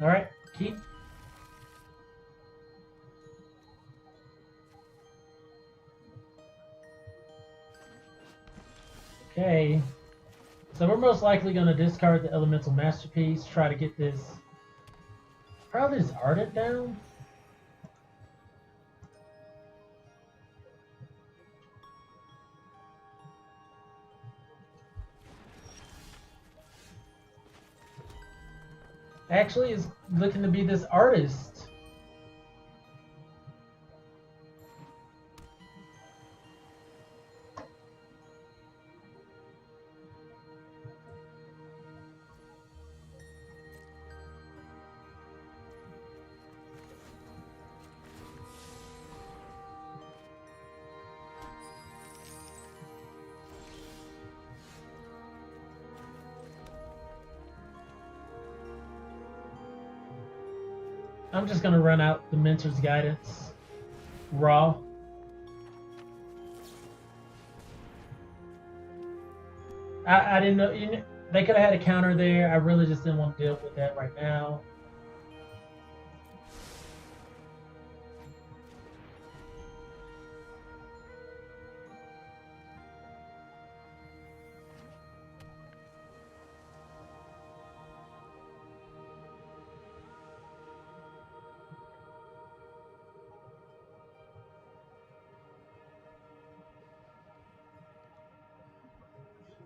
All right, keep. Okay. So we're most likely going to discard the Elemental Masterpiece, try to get this, probably this Ardent down. Actually, is looking to be this Artist. I'm just going to run out the Mentor's Guidance raw. I didn't know, they could have had a counter there. I really just didn't want to deal with that right now.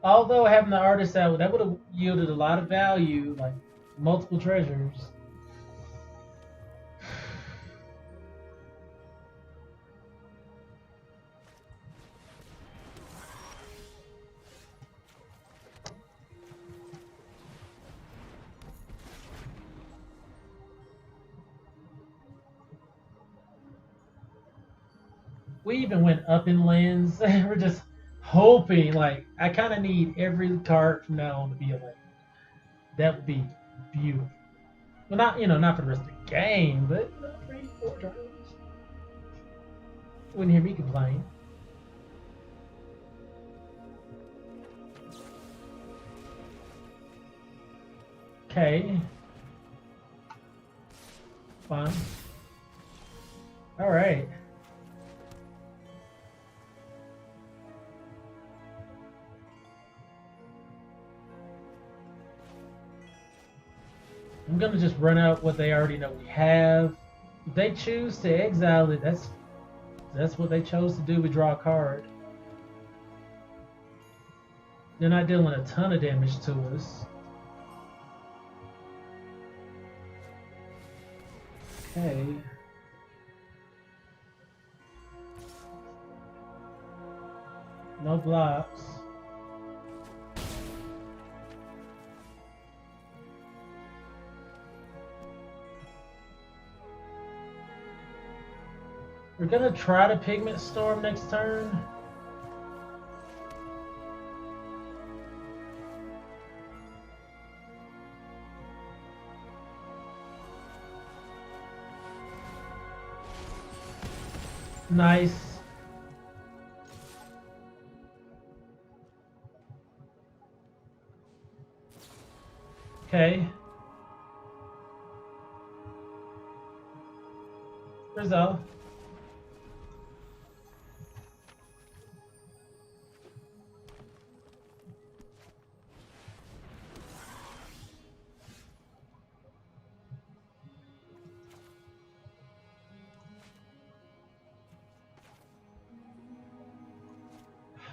Although having the Artist out, that would have yielded a lot of value, like multiple treasures. We even went up in lands. We're just hoping, like, I kind of need every card from now on to be a land. That would be beautiful. Well, not, not for the rest of the game, but 3-4 turns. Wouldn't hear me complain. Okay. Fine. All right. I'm gonna just run out what they already know we have. If they choose to exile it, that's what they chose to do. We draw a card. They're not dealing a ton of damage to us. Okay. No blocks. We're gonna try to Pigment Storm next turn. Nice. Okay. Resolve.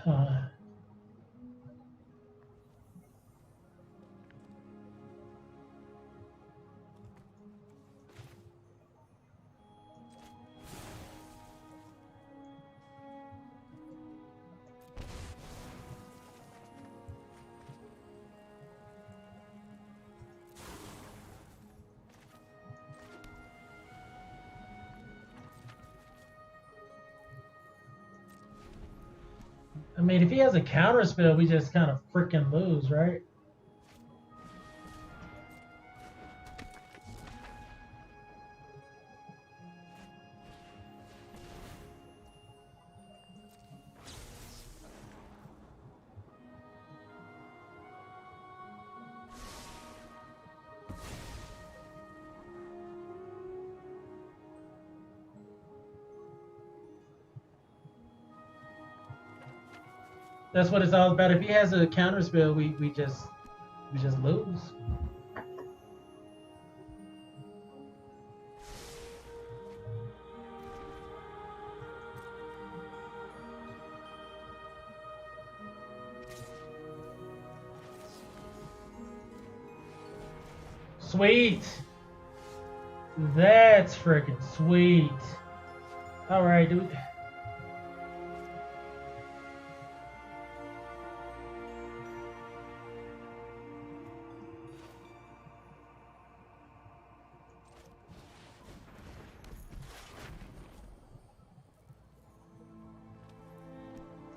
Huh. I mean, if he has a counter spell, we just kind of freaking lose, right? That's what it's all about. If he has a counter spell, we just lose. Sweet. That's freaking sweet. All right, dude.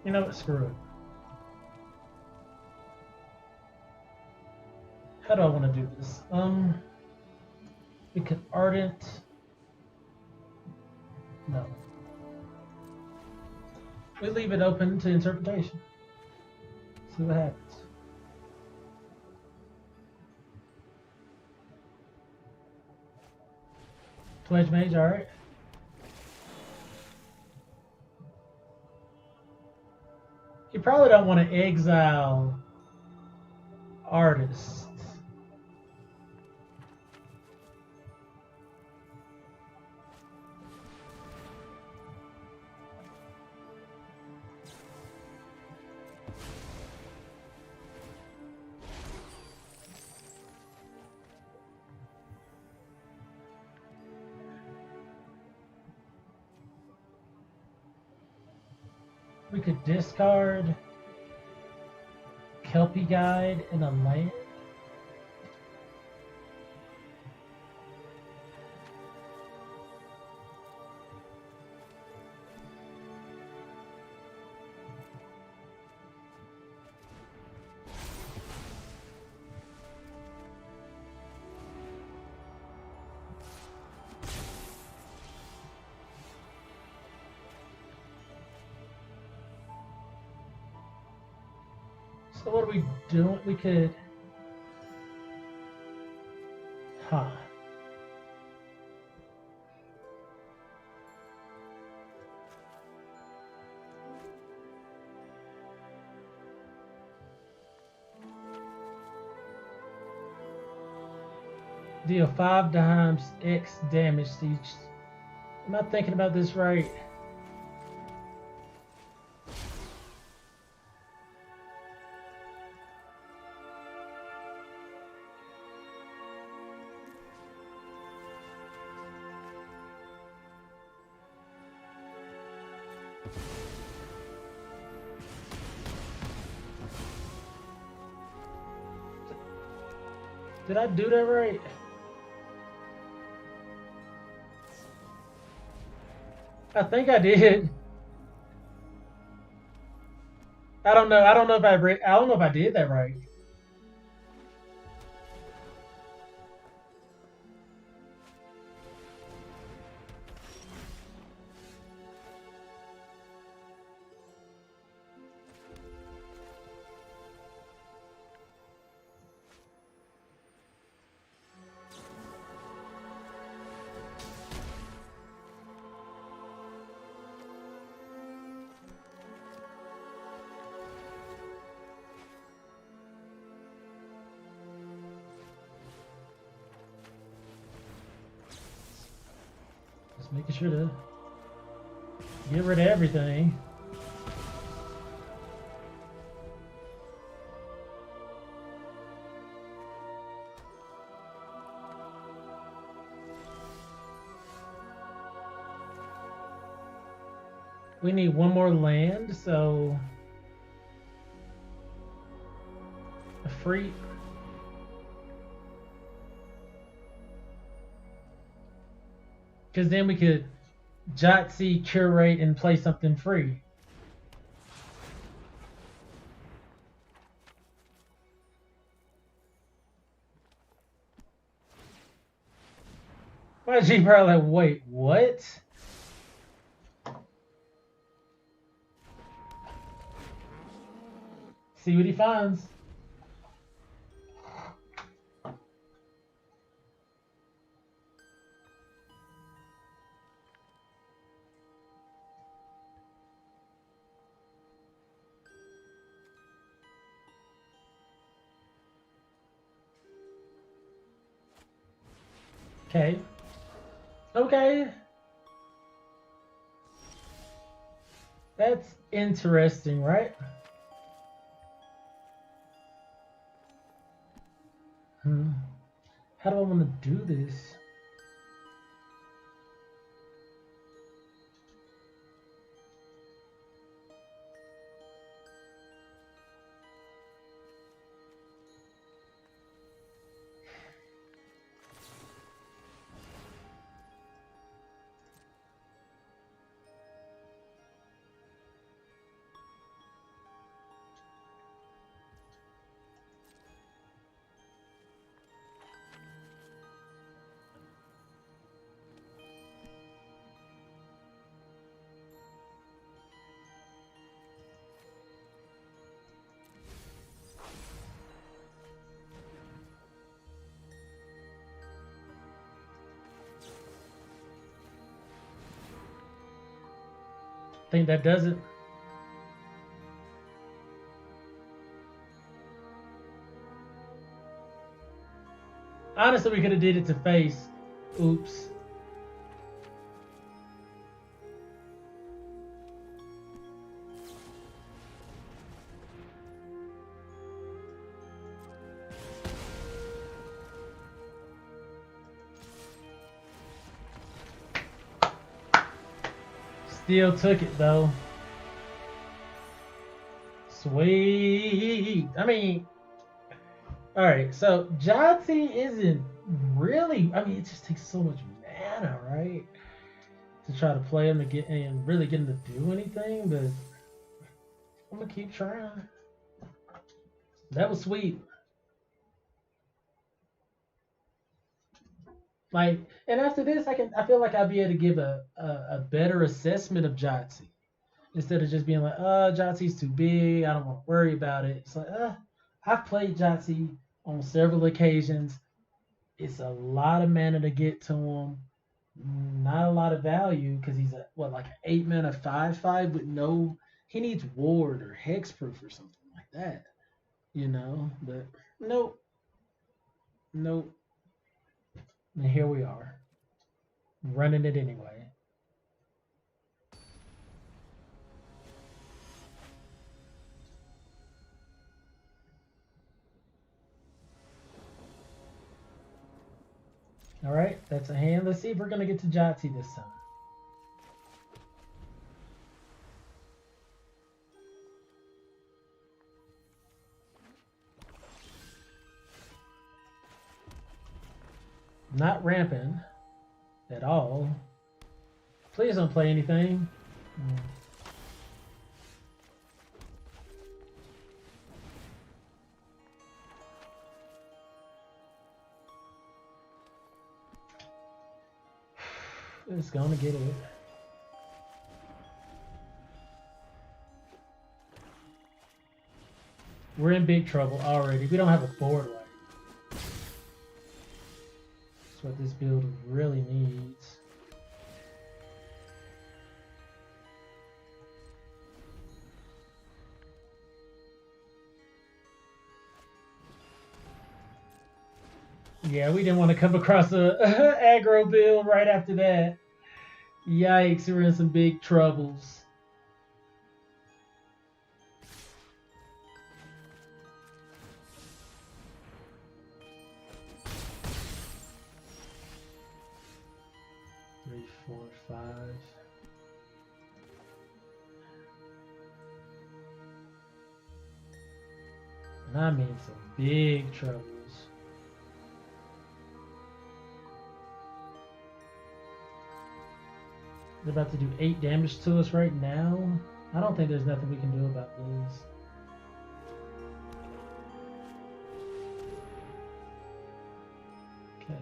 You know what? Screw it. How do I want to do this? We could Ardent. No. We leave it open to interpretation. See what happens. Pledge Mage, alright. You probably don't want to exile Artists. We could discard Kelpie Guide and a land. So what are we doing? We could... Huh. Deal 5 times X damage to each. Am I thinking about this right? Did I do that right? I think I did. I don't know. I don't know if I did that right. Just making sure to get rid of everything. We need one more land, so a free. Because then we could Jotzi, curate, and play something free. Why is he probably like, wait, what? See what he finds. Okay. Okay. That's interesting, right? How do I want to do this? Think that does it. Honestly, we could have did it to face. Oops. Still took it though. Sweet. I mean, all right. So Jotzi isn't really. I mean, it just takes so much mana, right? To try to play him to get and really get him to do anything. But I'm gonna keep trying. That was sweet. Like, and after this, I feel like I'll be able to give a better assessment of Jotzi instead of just being like, Jotzi's too big. I don't want to worry about it. It's like, I've played Jotzi on several occasions. It's a lot of mana to get to him. Not a lot of value because he's like an 8 mana 5/5 with no. He needs ward or hexproof or something like that, you know. But nope. And here we are, running it anyway. All right, that's a hand. Let's see if we're going to get to Jotzi this time. Not ramping at all. Please don't play anything. It's gonna get it. We're in big trouble already. We don't have a board right. That's what this build really needs. Yeah, we didn't want to come across a aggro build right after that. Yikes, we're in some big troubles. Three, four, five. And I'm in some big troubles. They're about to do 8 damage to us right now. I don't think there's nothing we can do about this. Okay.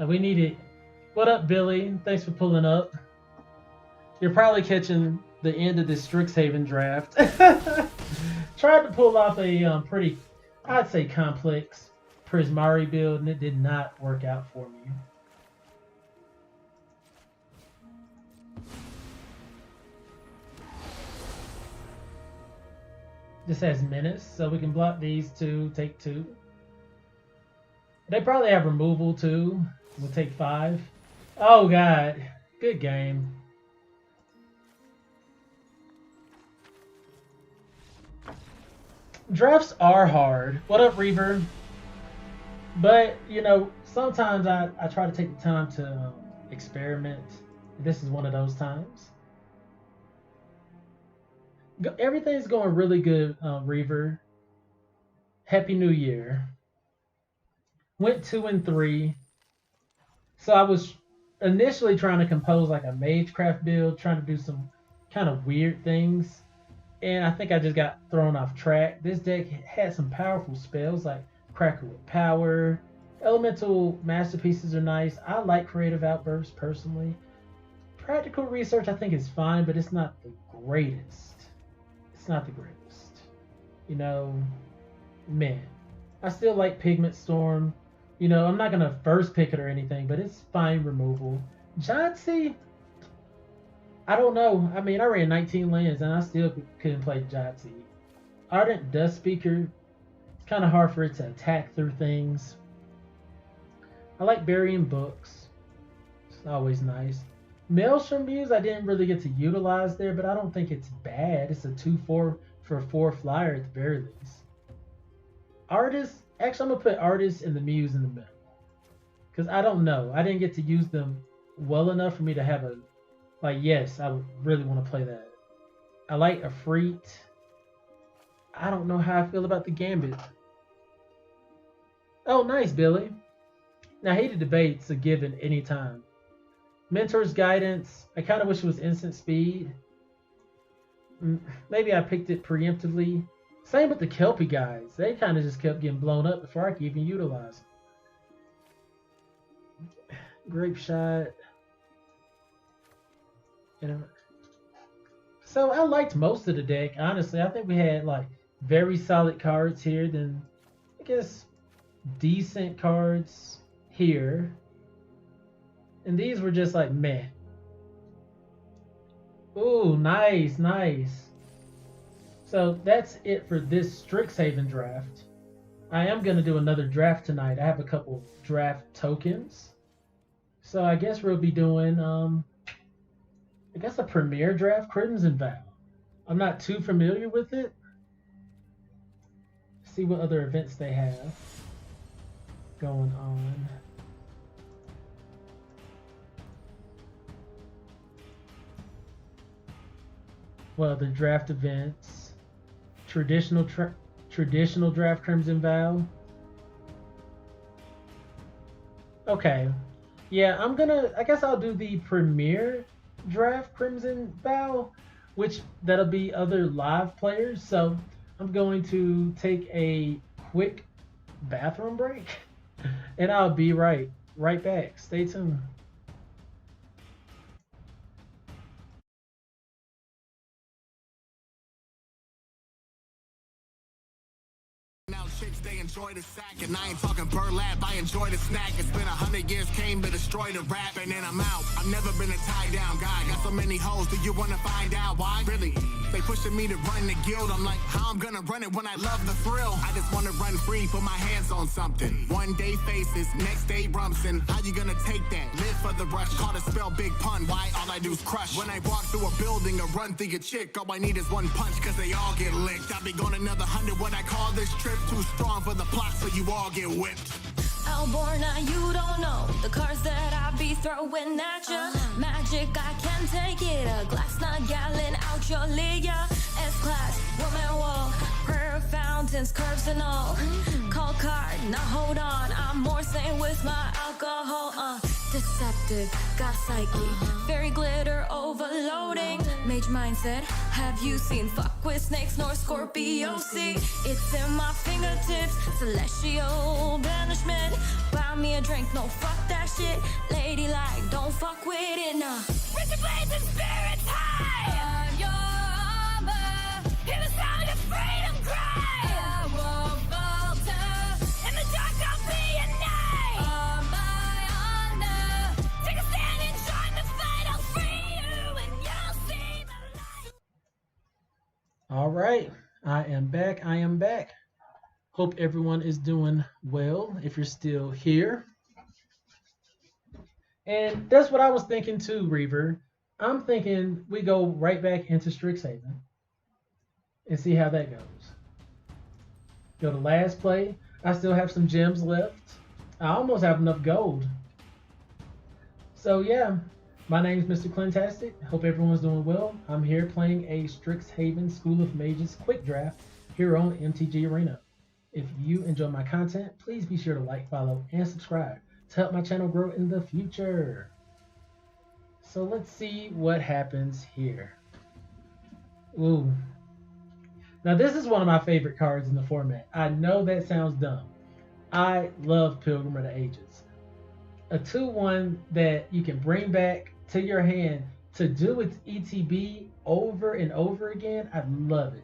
We need it. What up, Billy? Thanks for pulling up. You're probably catching the end of this Strixhaven draft. Tried to pull off a pretty, I'd say, complex Prismari build, and it did not work out for me. This has Menace, so we can block these two, take 2. They probably have removal too. We'll take 5. Oh god, good game. Drafts are hard. What up, Reaver? But, you know, sometimes I try to take the time to experiment. This is one of those times. Everything's going really good, Reaver. Happy New Year. Went 2 and 3. So I was initially trying to compose like a Magecraft build, trying to do some kind of weird things. And I think I just got thrown off track. This deck had some powerful spells like Cracker with Power. Elemental Masterpieces are nice. I like Creative Outbursts personally. Practical Research I think is fine, but it's not the greatest. It's not the greatest. You know, man. I still like Pigment Storm. You know, I'm not going to first pick it or anything, but it's fine removal. Johnsy, I don't know. I mean, I ran 19 lands and I still couldn't play Johnsy. Ardent Dust Speaker, it's kind of hard for it to attack through things. I like Burying Books. It's always nice. Maelstrom Muse I didn't really get to utilize there, but I don't think it's bad. It's a 2-4 for a 4 flyer at the very least. Artist, actually I'm going to put Artist and the Muse in the middle. Because I don't know. I didn't get to use them well enough for me to have a, like, yes, I really want to play that. I like Afreet. I don't know how I feel about the Gambit. Oh, nice, Billy. Now, Heated Debate's a given anytime. Mentor's Guidance. I kind of wish it was instant speed. Maybe I picked it preemptively. Same with the Kelpie guys. They kind of just kept getting blown up before I could even utilize them. Grape Shot. You know. So I liked most of the deck, honestly. I think we had like very solid cards here. Then I guess decent cards here. And these were just like meh. Ooh, nice, nice. So that's it for this Strixhaven draft. I am going to do another draft tonight. I have a couple draft tokens. So I guess we'll be doing, I guess a premier draft, Crimson Vow. I'm not too familiar with it. See what other events they have going on. Well, the draft events. Traditional draft Crimson Vow. Okay. Yeah, I guess I'll do the premier draft Crimson Vow, which that'll be other live players. So I'm going to take a quick bathroom break and I'll be right back. Stay tuned. Now chicks, they enjoy the sack. And I ain't talking burlap, I enjoy the snack. It's been 100 years, came to destroy the rap, and then I'm out. I've never been a tie-down guy. Got so many hoes, do you wanna find out why? Really? They pushing me to run the guild. I'm like, how I'm gonna run it when I love the thrill? I just wanna run free, put my hands on something. One day faces, next day Rumson. How you gonna take that? Live for the rush, call to spell big pun. Why? All I do is crush. When I walk through a building or run through a chick, all I need is one punch, cause they all get licked. I'll be going another 100, what I call this trip. Too strong for the plot, so you all get whipped. Outborn, now you don't know the cards that I be throwing at ya. Magic, I can take it. A glass, not gallon out your liga. S-class, woman walk, prayer fountains, curves and all. Call card, now hold on. I'm more sane with my alcohol. Deceptive, got psyche, fairy glitter overloading. Mage mindset, have you seen fuck with snakes nor Scorpio? See, it's in my fingertips, celestial banishment. Buy me a drink, no fuck that shit. Ladylike, don't fuck with it, nah. Richard Blades and spirits high. I'm your armor, hear the sound of freedom cry. I won't falter, in the dark I'll be a knight. On my honor, take a stand and join the fight. I'll free you and you'll see the light. All right, I am back. I am back. Hope everyone is doing well if you're still here. And that's what I was thinking too, Reaver. I'm thinking we go right back into Strixhaven and see how that goes. Go to last play. I still have some gems left. I almost have enough gold. So yeah, my name is Mr.Clintastik. Hope everyone's doing well. I'm here playing a Strixhaven School of Mages quick draft here on MTG Arena. If you enjoy my content, please be sure to like, follow, and subscribe to help my channel grow in the future. So let's see what happens here. Ooh. Now this is one of my favorite cards in the format. I know that sounds dumb. I love Pilgrim of the Ages. A 2/1 that you can bring back to your hand to do its ETB over and over again. I love it.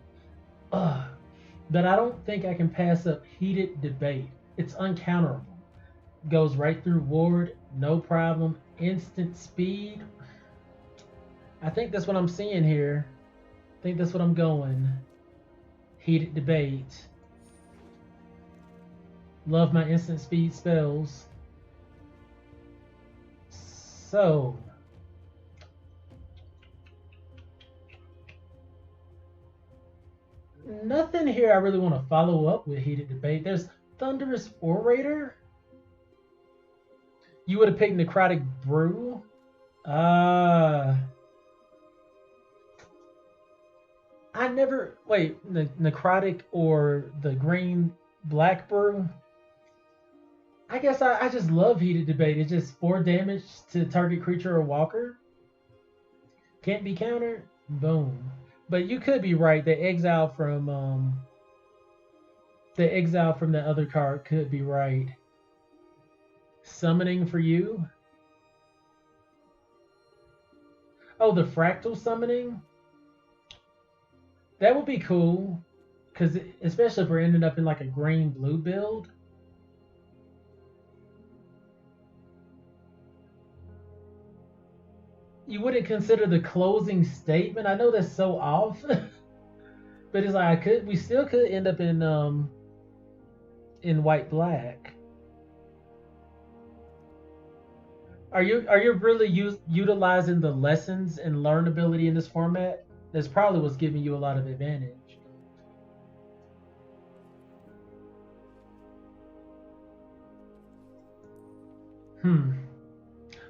But I don't think I can pass up Heated Debate. It's uncounterable. Goes right through ward, no problem. Instant speed. I think that's what I'm seeing here. I think that's what I'm going. Heated Debate. Love my instant speed spells. So nothing here I really want to follow up with Heated Debate. There's Thunderous Orator. You would have picked Necrotic Brew. I never Necrotic or the Green Black Brew. I guess I just love Heated Debate. It's just 4 damage to target creature or walker. Can't be countered. Boom. But you could be right. The exile from the other card could be right. Summoning for you. Oh, the fractal summoning. That would be cool, because especially if we're ending up in like a green-blue build. You wouldn't consider the closing statement. I know that's so off, but it's like we still could end up in white black. Are you really utilizing the lessons and learnability in this format? That's probably what's giving you a lot of advantage.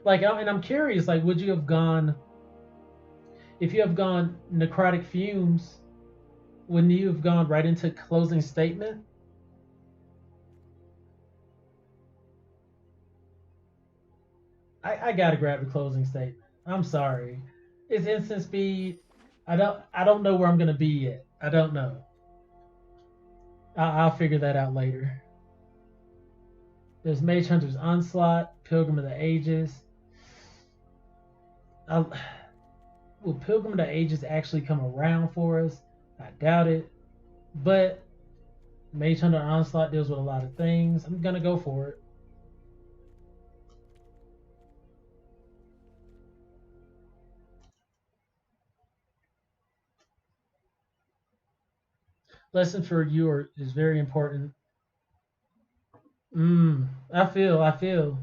Like, and I'm curious, like, would you have gone, if you have gone Necrotic Fumes, wouldn't you have gone right into closing statement? I gotta grab the closing statement. I'm sorry. It's instant speed. I don't know where I'm gonna be yet. I don't know. I'll figure that out later. There's Mage Hunter's Onslaught, Pilgrim of the Ages. Will Pilgrim of the Ages actually come around for us? I doubt it. But Mage Hunter Onslaught deals with a lot of things. I'm gonna go for it. Lesson for you is very important. I feel.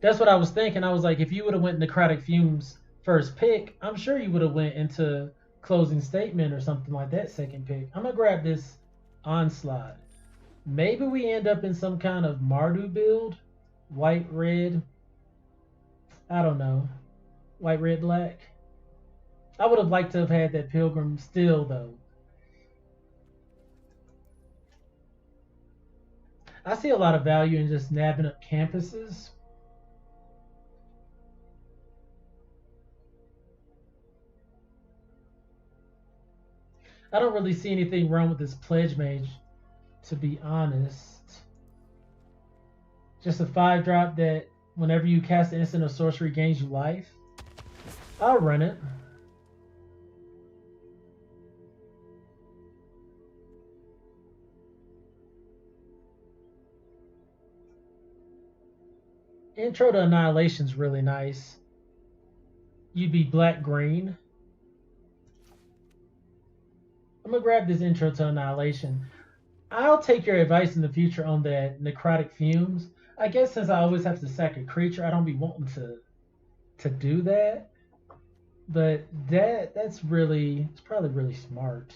That's what I was thinking. I was like, if you would have went Necrotic Fumes first pick, I'm sure you would have went into Closing Statement or something like that second pick. I'm gonna grab this Onslaught. Maybe we end up in some kind of Mardu build, white, red. I don't know, white, red, black. I would have liked to have had that Pilgrim still though. I see a lot of value in just nabbing up campuses. I don't really see anything wrong with this Pledge Mage, to be honest. Just a 5-drop that whenever you cast an instant or sorcery gains you life. I'll run it. Intro to Annihilation's really nice. You'd be black-green. I'm gonna grab this Intro to Annihilation. I'll take your advice in the future on that Necrotic Fumes. I guess since I always have to sack a creature, I don't be wanting to do that. But it's probably really smart.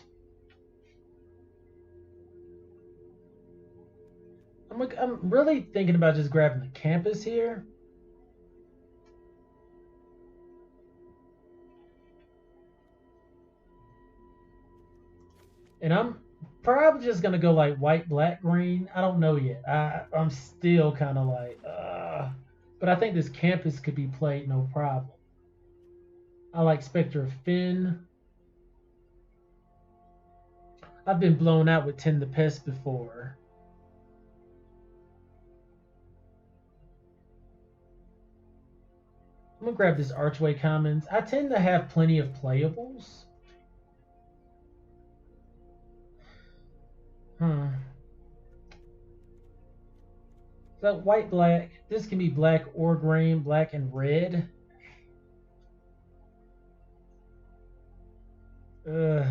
I'm really thinking about just grabbing the campus here. And I'm probably just gonna go like white, black, green. I don't know yet. I'm still kind of like, but I think this campus could be played no problem. I like Spectre of Finn. I've been blown out with Tend the Pest before. I'm gonna grab this Archway Commons. I tend to have plenty of playables. So white, black. This can be black or green, black and red. Should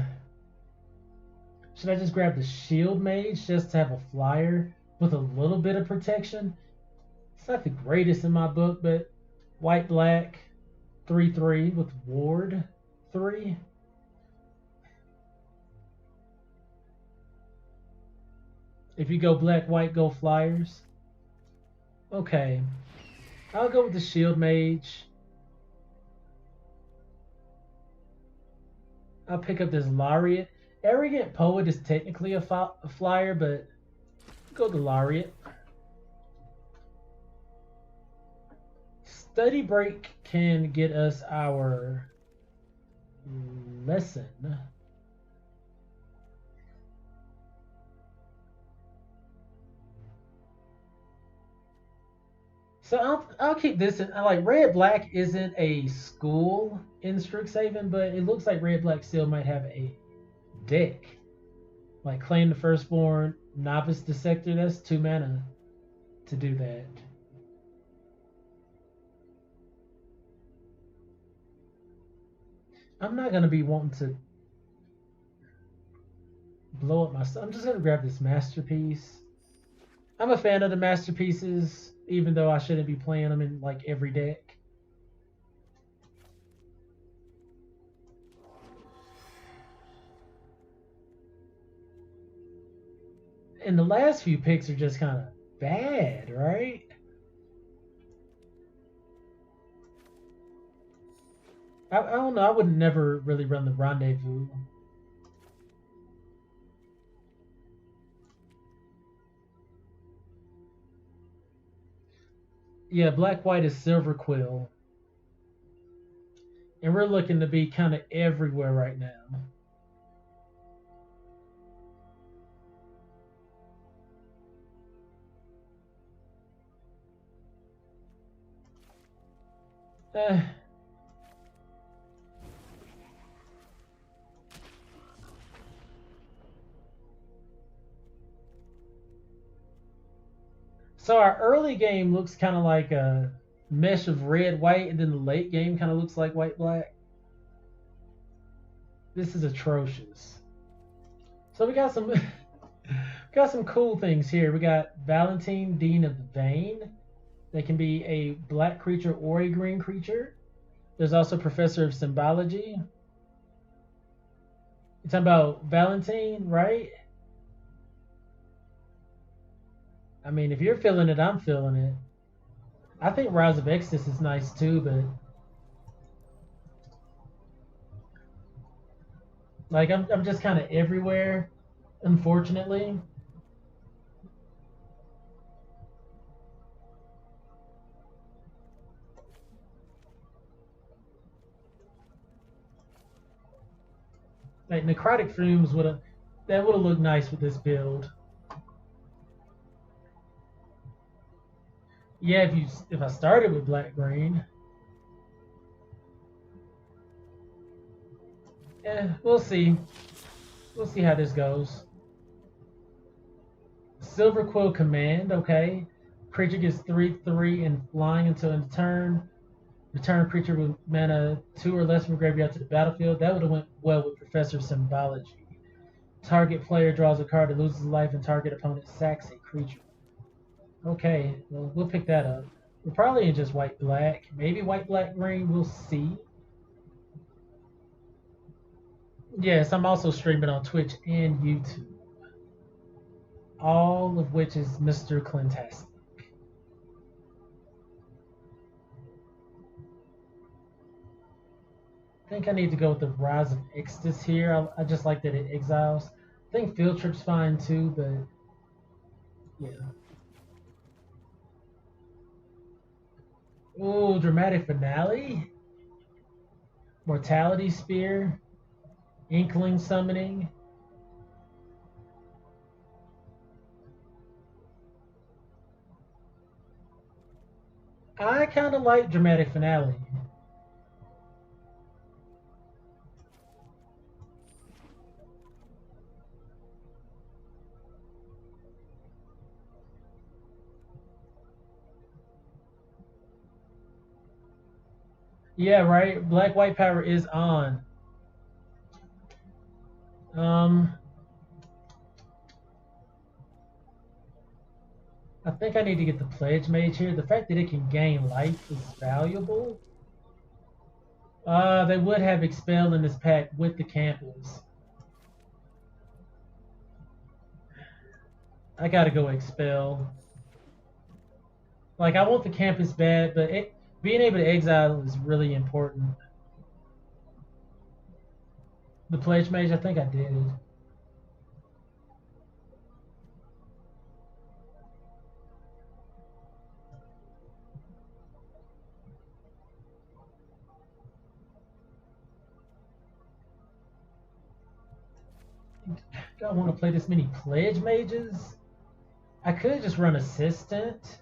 I just grab the Shield Mage just to have a flyer with a little bit of protection? It's not the greatest in my book, but white, black, 3/3 with Ward 3. If you go black, white, go flyers. Okay. I'll go with the Shield Mage. I'll pick up this Lariat. Arrogant Poet is technically a flyer, but go to Lariat. Study Break can get us our lesson. So I'll keep this in. Like Red Black isn't a school in Strixhaven, but it looks like Red Black still might have a deck. Like Claim the Firstborn, Novice Dissector, that's 2 mana to do that. I'm not gonna be wanting to blow up my stuff. I'm just gonna grab this Masterpiece. I'm a fan of the Masterpieces, even though I shouldn't be playing them in like every deck. And the last few picks are just kind of bad, right? I don't know. I would never really run the Rendezvous. Yeah, black, white is Silver Quill. And we're looking to be kind of everywhere right now. So our early game looks kind of like a mesh of red, white, and then the late game kind of looks like white, black. This is atrocious. So we got some got some cool things here. We got Valentine, Dean of the Vein. They can be a black creature or a green creature. There's also Professor of Symbology. You're talking about Valentine, right? I mean, if you're feeling it, I'm feeling it. I think Rise of Exodus is nice too, but like I'm just kind of everywhere, unfortunately. Like Necrotic Fumes would have looked nice with this build. Yeah, if I started with black green. Yeah, we'll see. We'll see how this goes. Silver Quill Command, okay. Creature gets 3/3 and flying until end of turn. Return creature with mana 2 or less from graveyard to the battlefield. That would have went well with Professor Symbology. Target player draws a card that loses life and target opponent sacks a creature. Okay, well, we'll pick that up. We're probably in just white black. Maybe white black green. We'll see. Yes, I'm also streaming on Twitch and YouTube. All of which is Mr.Clintastik. I think I need to go with the Rise of Exodus here. I just like that it exiles. I think Field Trip's fine too, but yeah. Ooh, Dramatic Finale. Mortality Spear. Inkling Summoning. I kind of like Dramatic Finale. Yeah, right. Black White Power is on. I think I need to get the Pledge Mage here. The fact that it can gain life is valuable. They would have Expel in this pack with the Campus. I gotta go Expel. Like, I want the Campus bad, but being able to exile is really important. The Pledge Mage, I think I did. Do I want to play this many Pledge Mages? I could just run Assistant.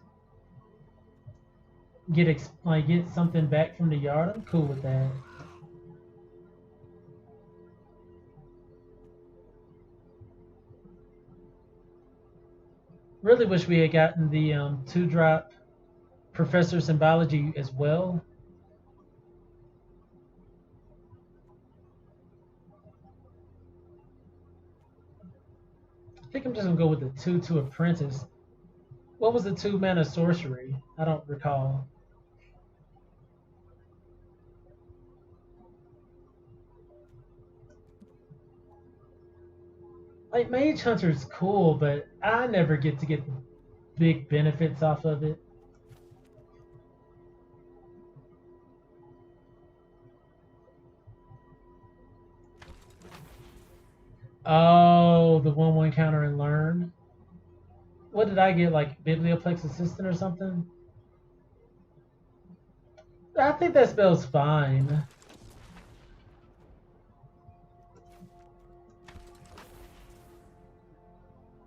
Get something back from the yard. I'm cool with that. Really wish we had gotten the 2-drop Professor Symbology as well. I think I'm just gonna go with the 2/2 Apprentice. What was the 2-mana sorcery? I don't recall. Like, Mage Hunter's cool, but I never get the big benefits off of it. Oh, the 1/1 counter and learn. What did I get? Like Biblioplex Assistant or something? I think that spell's fine.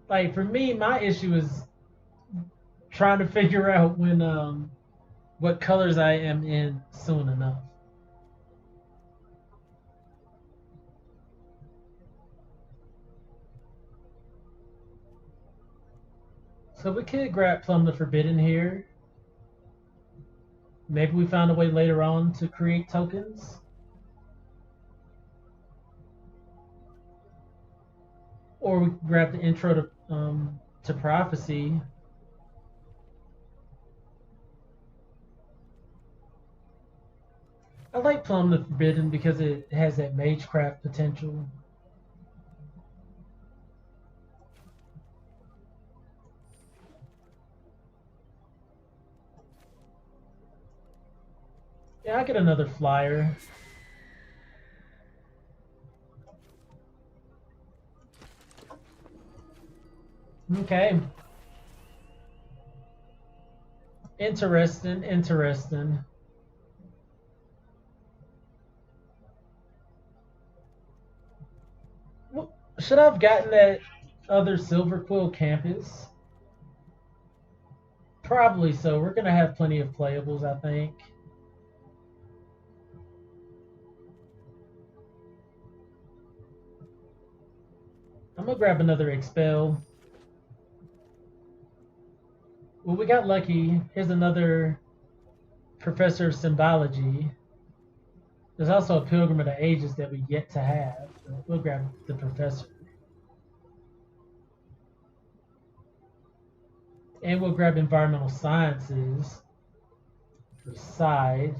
Like, for me, my issue is trying to figure out when what colors I am in soon enough. So we could grab Plum the Forbidden here. Maybe we found a way later on to create tokens. Or we grab the intro to Prophecy. I like Plum the Forbidden because it has that magecraft potential. Yeah, I get another flyer. Okay. Interesting, interesting. Should I have gotten that other Silver Quill campus? Probably so. We're going to have plenty of playables, I think. I'm going to grab another Expel. Well, we got lucky. Here's another Professor of Symbology. There's also a Pilgrim of the Ages that we yet to have. We'll grab the Professor. And we'll grab Environmental Sciences for side.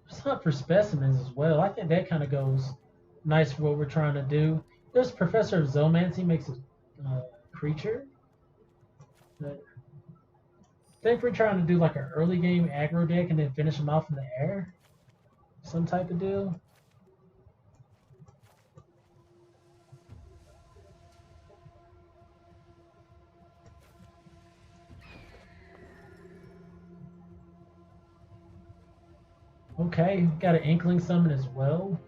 Let's hunt for specimens as well. I think that kind of goes nice for what we're trying to do. There's Professor of Zoomancy, makes a creature. But I think we're trying to do like an early game aggro deck and then finish them off in the air. Some type of deal. Okay, got an Inkling Summon as well.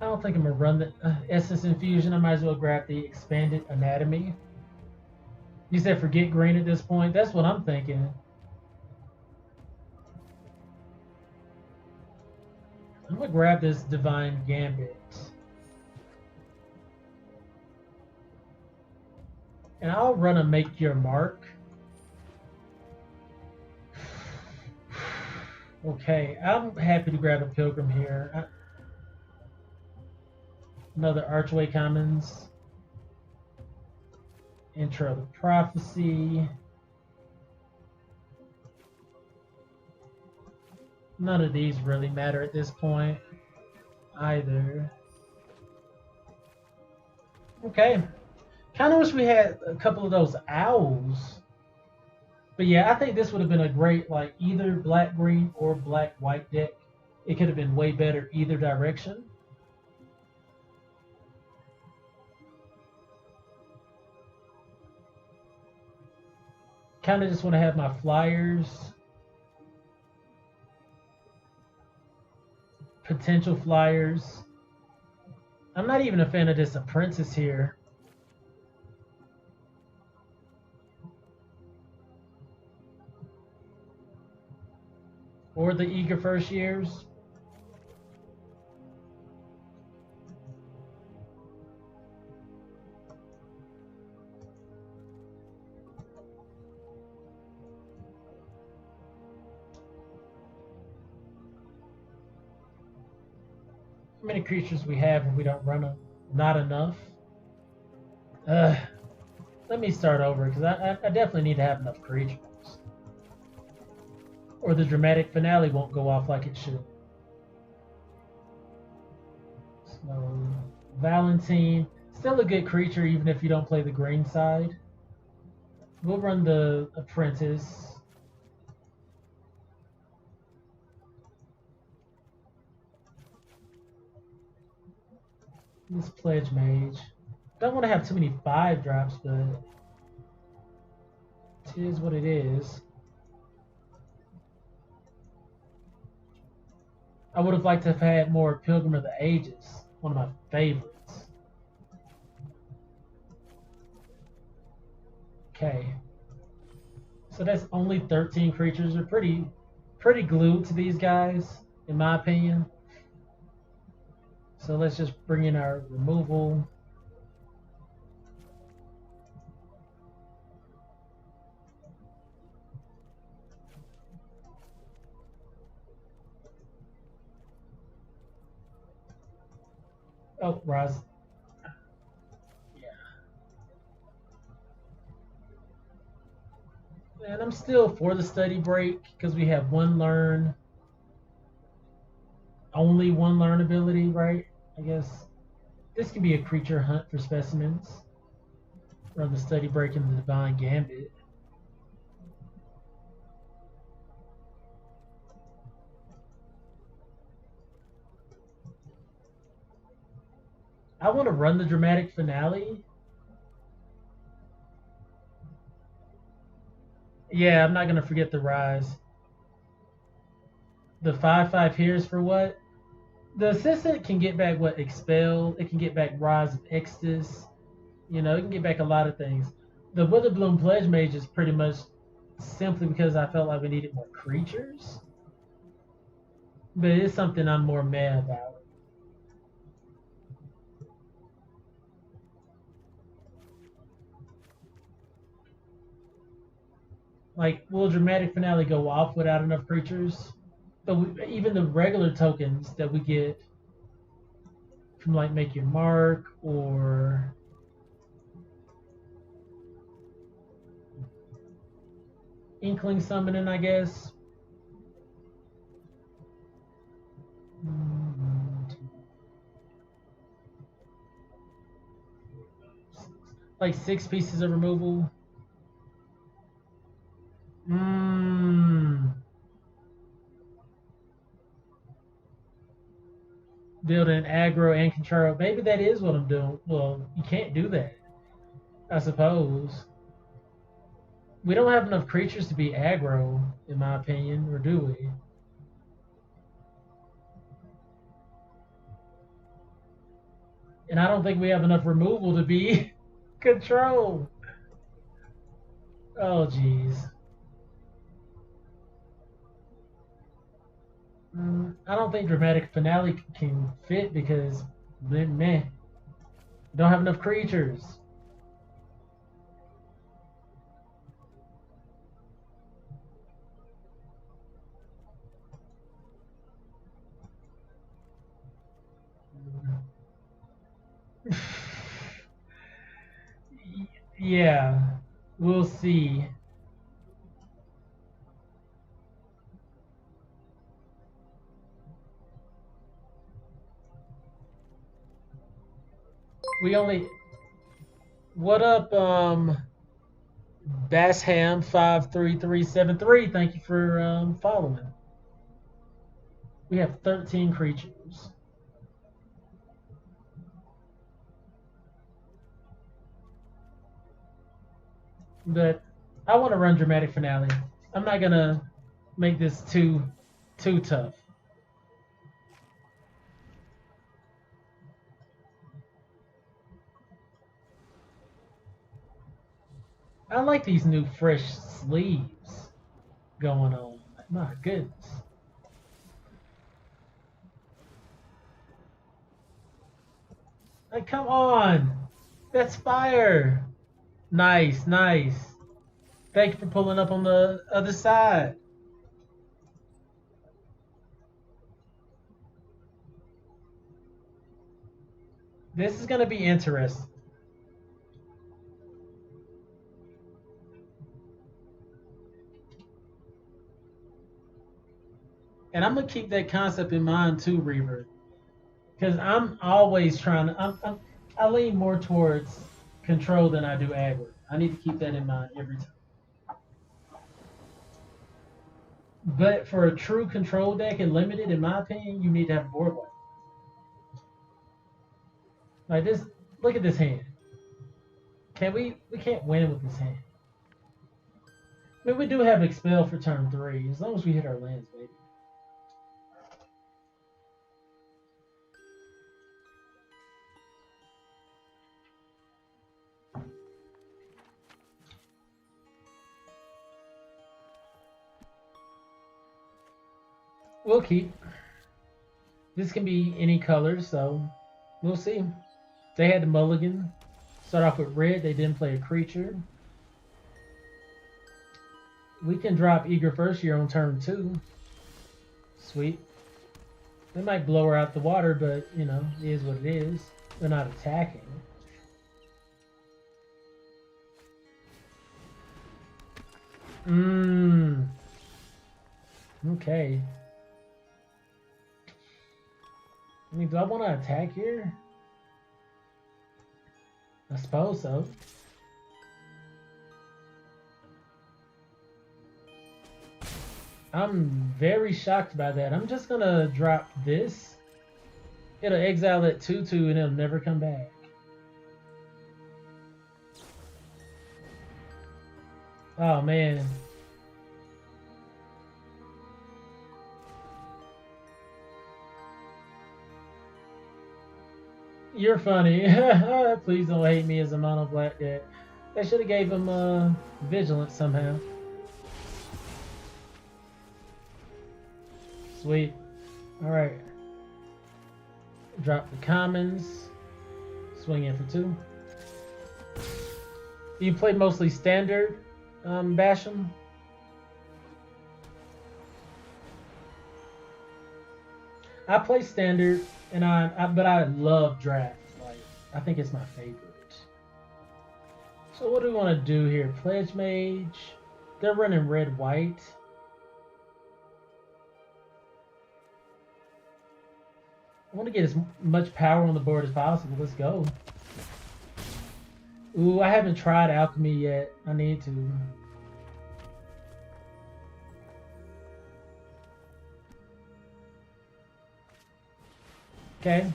I don't think I'm going to run the Essence Infusion. I might as well grab the Expanded Anatomy. You said forget green at this point? That's what I'm thinking. I'm going to grab this Divine Gambit. And I'll run a Make Your Mark. Okay, I'm happy to grab a Pilgrim here. Another Archway Commons. Intro to Prophecy. None of these really matter at this point either. Okay. Kind of wish we had a couple of those owls. But yeah, I think this would have been a great, like, either black-green or black-white deck. It could have been way better either direction. Kind of just want to have my flyers. Potential flyers. I'm not even a fan of this Apprentice here. Or the Eager First Years. How many creatures we have and we don't run them? Not enough. Let me start over because I definitely need to have enough creatures. Or the dramatic finale won't go off like it should. So, Valentine. Still a good creature even if you don't play the green side. We'll run the Apprentice. This Pledge Mage. Don't want to have too many 5-drops, but it is what it is. I would have liked to have had more Pilgrim of the Ages, one of my favorites. Okay. So that's only 13 creatures. They're pretty glued to these guys. in my opinion. So let's just bring in our removal. Oh, Roz. Yeah. And I'm still for the study break because we have one learn, only one learn ability, right? I guess this can be a creature hunt for specimens. Run the study break in the divine gambit. I want to run the dramatic finale. Yeah, I'm not gonna forget the rise. The 5/5 here is for what? The assistant can get back what expel. It can get back rise of Extus. You know, it can get back a lot of things. The Witherbloom Pledge Mage is pretty much simply because I felt like we needed more creatures. But it's something I'm more mad about. Like, will dramatic finale go off without enough creatures? But even the regular tokens that we get from like Make Your Mark or Inkling Summoning, I guess. Like 6 pieces of removal. Building aggro and control. Maybe that is what I'm doing. Well, you can't do that, I suppose. We don't have enough creatures to be aggro, in my opinion, or do we? And I don't think we have enough removal to be control. Oh, jeez. I don't think dramatic finale can fit because, meh, don't have enough creatures. Yeah, we'll see. We only. What up, Bassham53373? Thank you for following. We have 13 creatures. But I want to run dramatic finale. I'm not gonna make this too tough. I like these new fresh sleeves going on. My goodness. Like, come on. That's fire. Nice, nice. Thank you for pulling up on the other side. This is going to be interesting. And I'm going to keep that concept in mind too, Reaver. Because I'm always trying to... I lean more towards control than I do aggro. I need to keep that in mind every time. But for a true control deck and limited, in my opinion, you need to have a board wipe. Like this, look at this hand. We can't win with this hand. I mean, we do have expel for turn 3, as long as we hit our lands, baby. We'll keep. This can be any color, so we'll see. They had the mulligan. Start off with red. They didn't play a creature. We can drop Eager first here on turn 2. Sweet. They might blow her out the water, but, you know, it is what it is. They're not attacking. Okay. I mean, do I want to attack here? I suppose so. I'm very shocked by that. I'm just gonna drop this. It'll exile that 2/2 and it'll never come back. Oh man. You're funny. Please don't hate me as a mono black deck. They should have gave him vigilance somehow. Sweet. Alright. Drop the commons. Swing in for 2. You play mostly standard, Basham? I play standard, and but I love draft. Like, I think it's my favorite. So what do we want to do here? Pledge Mage. They're running red white. I want to get as much power on the board as possible. Let's go. Ooh, I haven't tried alchemy yet. I need to. Okay.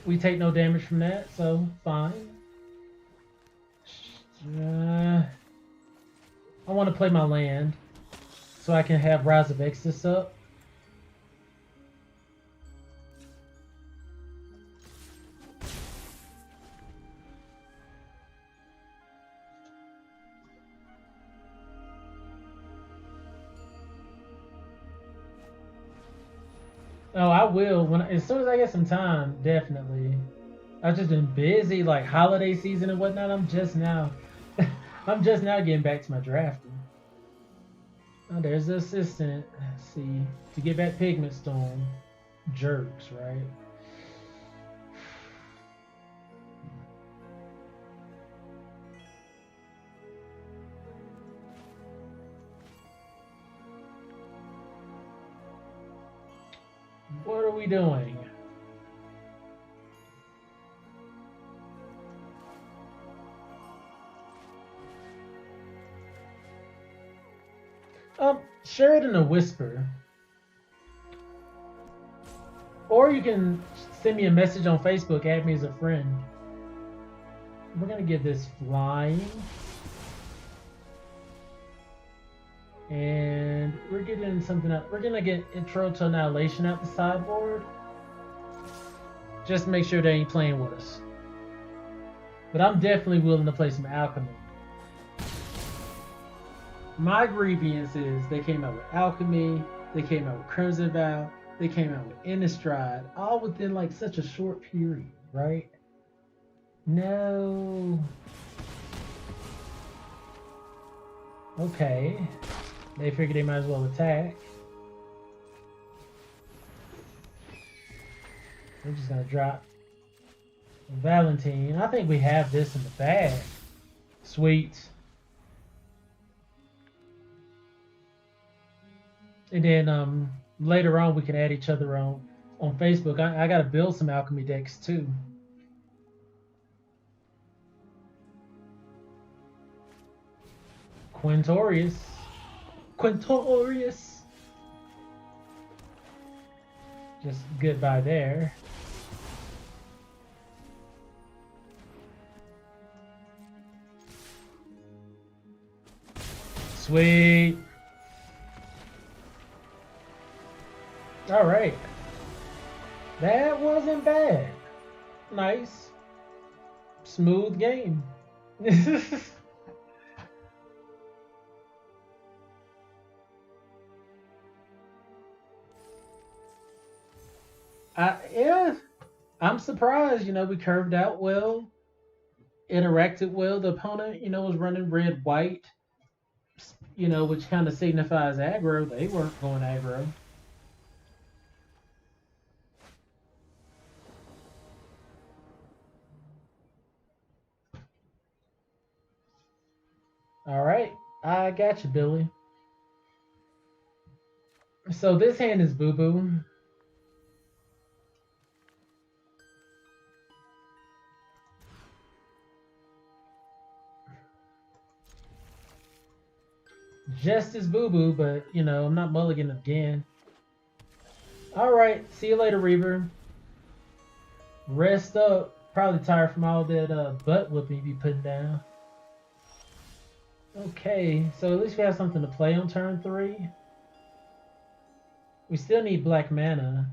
We take no damage from that, so fine. I want to play my land so I can have Rise of Exodus up. Oh, I will as soon as I get some time, definitely. I've just been busy, like holiday season and whatnot. I'm just now getting back to my drafting. Oh, there's the assistant. Let's see, to get back Pigment Storm, jerks, right? What are we doing? Share it in a whisper. Or you can send me a message on Facebook, add me as a friend. We're gonna give this flying. And we're getting something out. We're gonna get Intro to Annihilation out the sideboard. Just to make sure they ain't playing with us. But I'm definitely willing to play some Alchemy. My grievance is they came out with Alchemy, they came out with Crimson Vow, they came out with Innistrad, all within like such a short period, right? No. Okay. They figured they might as well attack. We're just gonna drop Valentine. I think we have this in the bag. Sweet. And then later on we can add each other on Facebook. I gotta build some alchemy decks too. Quintorius. Just goodbye there. Sweet. All right. That wasn't bad. Nice. Smooth game. Yeah, I'm surprised. You know, we curved out well, interacted well. The opponent, you know, was running red white. You know, which kind of signifies aggro. They weren't going aggro. All right, I got you, Billy. So this hand is boo boo. Just as boo boo, but you know, I'm not mulliganing again. All right, see you later, Reaver. Rest up. Probably tired from all that butt whooping you be putting down. Okay, so at least we have something to play on turn 3. We still need black mana.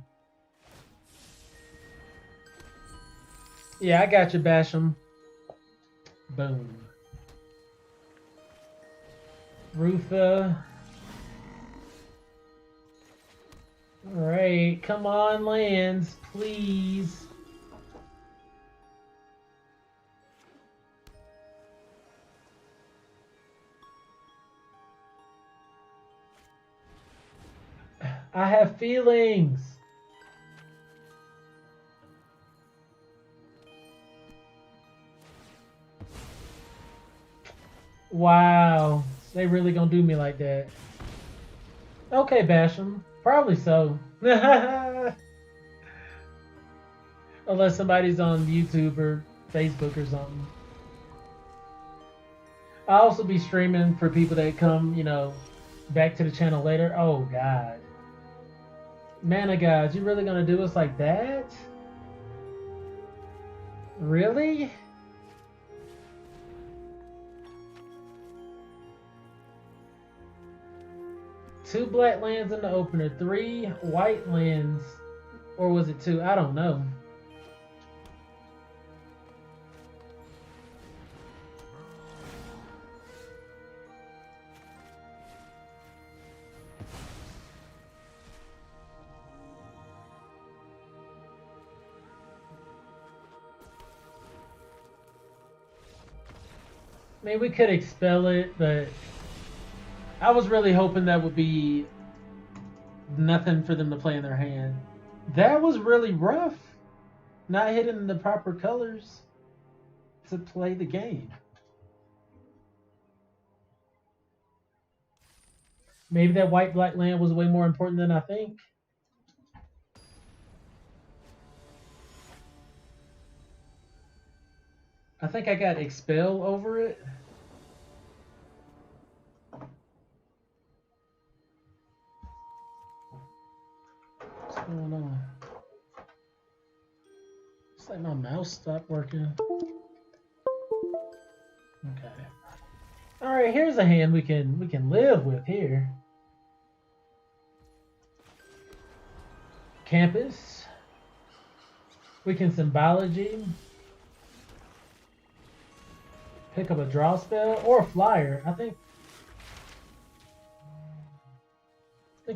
Yeah, I got you, Basham. Boom. Rufa. Alright, come on, lands, please. I have feelings. Wow, they really gonna do me like that. Okay, Basham. Probably so. Unless somebody's on YouTube or Facebook or something. I'll also be streaming for people that come, you know, back to the channel later. Oh, God. Mana gods, you really gonna do us like that? Really? Two black lands in the opener, 3 white lands, or was it 2? I don't know. I mean, we could expel it, but I was really hoping that would be nothing for them to play in their hand. That was really rough. Not hitting the proper colors to play the game. Maybe that white-black land was way more important than I think. I think I got expel over it. What's going on? It's like my mouse stopped working. Okay. All right, here's a hand we can live with here. Campus. We can symbology. Pick up a draw spell or a flyer. I think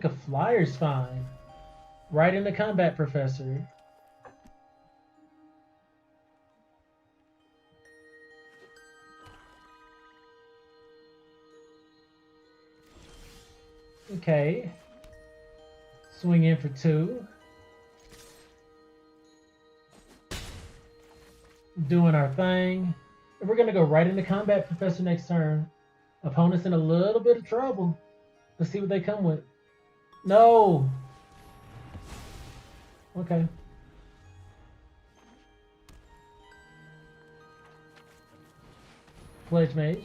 a flyer's fine. Right into combat, Professor. Okay. Swing in for 2. Doing our thing. We're going to go right into combat, Professor, next turn. Opponent's in a little bit of trouble. Let's see what they come with. No! Okay. Pledge Mage.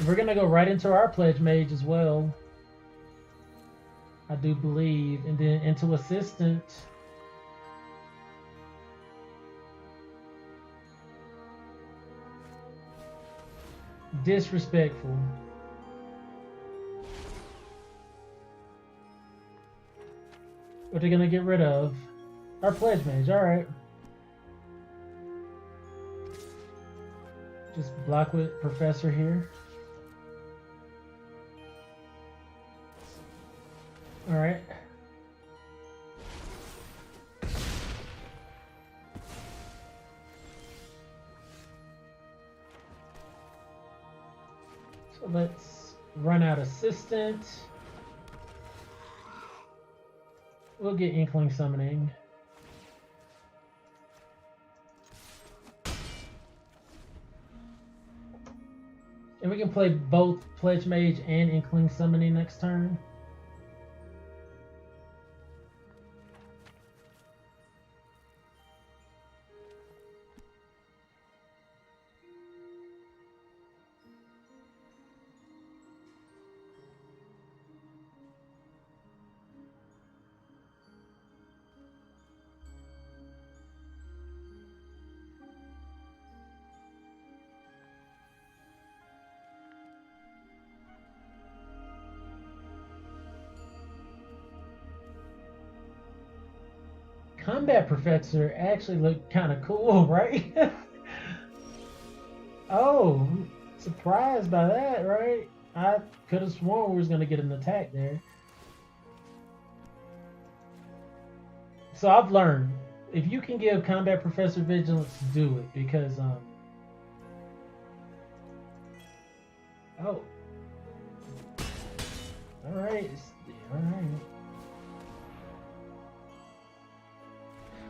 We're gonna go right into our Pledge Mage as well. I do believe. And then into Assistant. Disrespectful. What are they gonna get rid of? Our Pledge Mage, alright. Just block with Professor here. Alright. So let's run out Assistant. We'll get Inkling Summoning. And we can play both Pledge Mage and Inkling Summoning next turn. Combat Professor actually looked kind of cool, right? Oh, surprised by that, right? I could have sworn we was going to get an attack there. So I've learned, if you can give Combat Professor Vigilance, do it, because, oh. Alright, alright.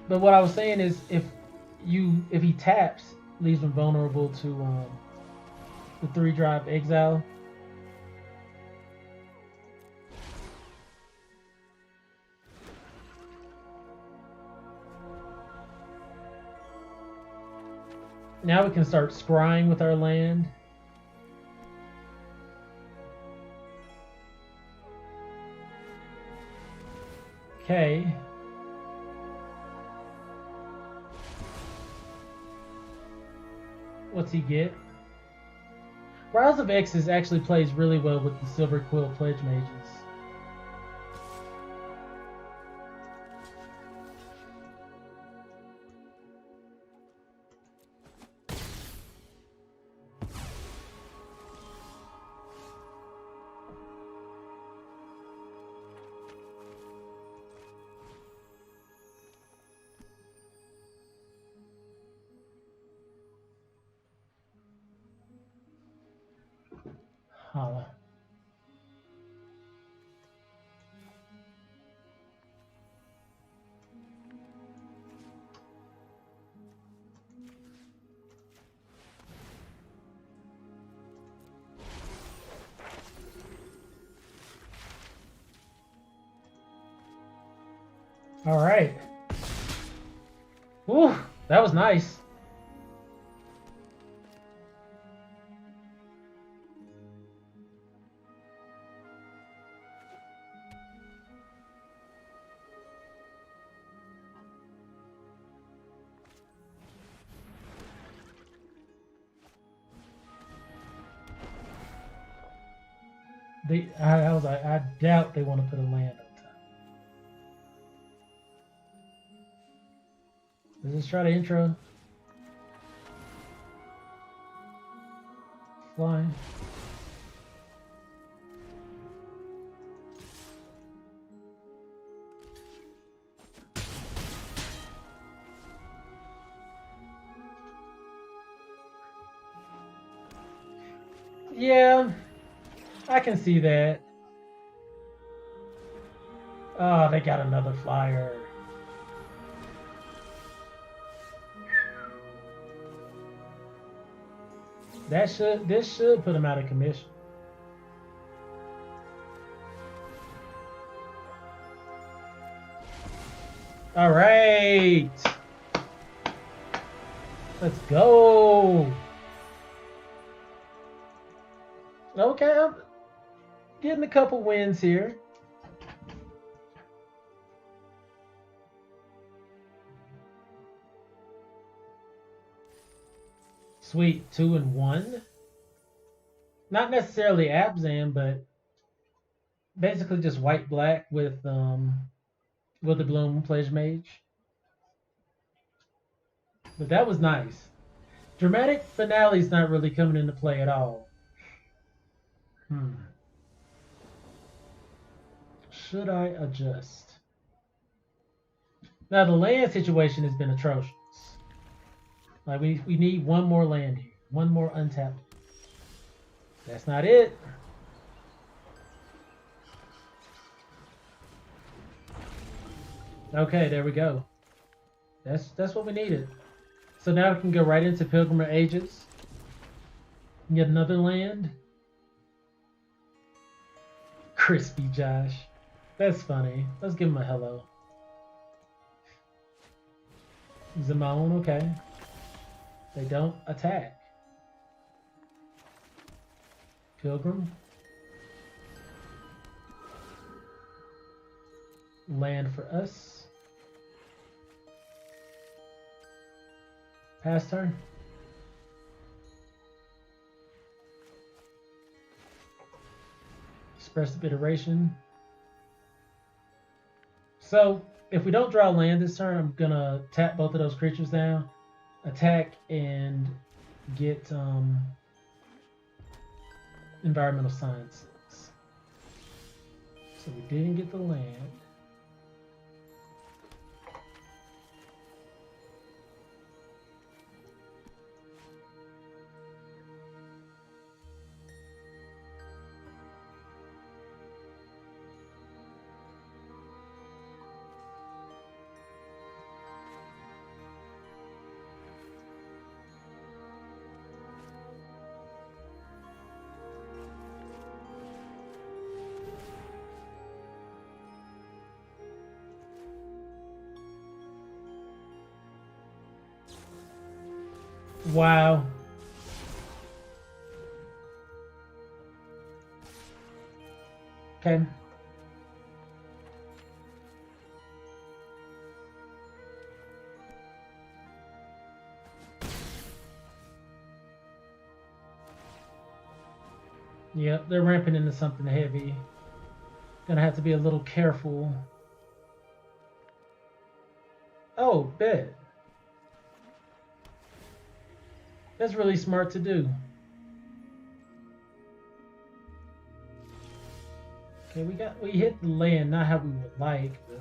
But what I was saying is, if he taps, leaves him vulnerable to the 3-drop exile. Now we can start scrying with our land. Okay. What's he get? Rouse of X's actually plays really well with the Silver Quill Pledge Mages. Holla. All right. Ooh, that was nice. I was like, I doubt they want to put a land on top. Let's just try to intro. Flying. Yeah, I can see that. Oh, they got another flyer. This should put him out of commission. All right. Let's go. Okay, I'm getting a couple wins here. Sweet, 2-1. Not necessarily Abzan, but basically just white black with the Bloom Pledge Mage. But that was nice. Dramatic finale's not really coming into play at all. Should I adjust? Now the land situation has been atrocious. Like we need one more land here. One more untapped. That's not it. Okay, there we go. That's what we needed. So now we can go right into Pilgrim Ages. Get another land. Crispy Josh. That's funny. Let's give him a hello. Zimone, okay. They don't attack. Pilgrim. Land for us. Pass turn. Expressive iteration. So if we don't draw land this turn, I'm gonna tap both of those creatures down, attack, and get environmental sciences. So we didn't get the land. Wow. Okay. Yep, they're ramping into something heavy. Gonna have to be a little careful. Oh, bet. That's really smart to do. Okay, we hit the land, not how we would like, but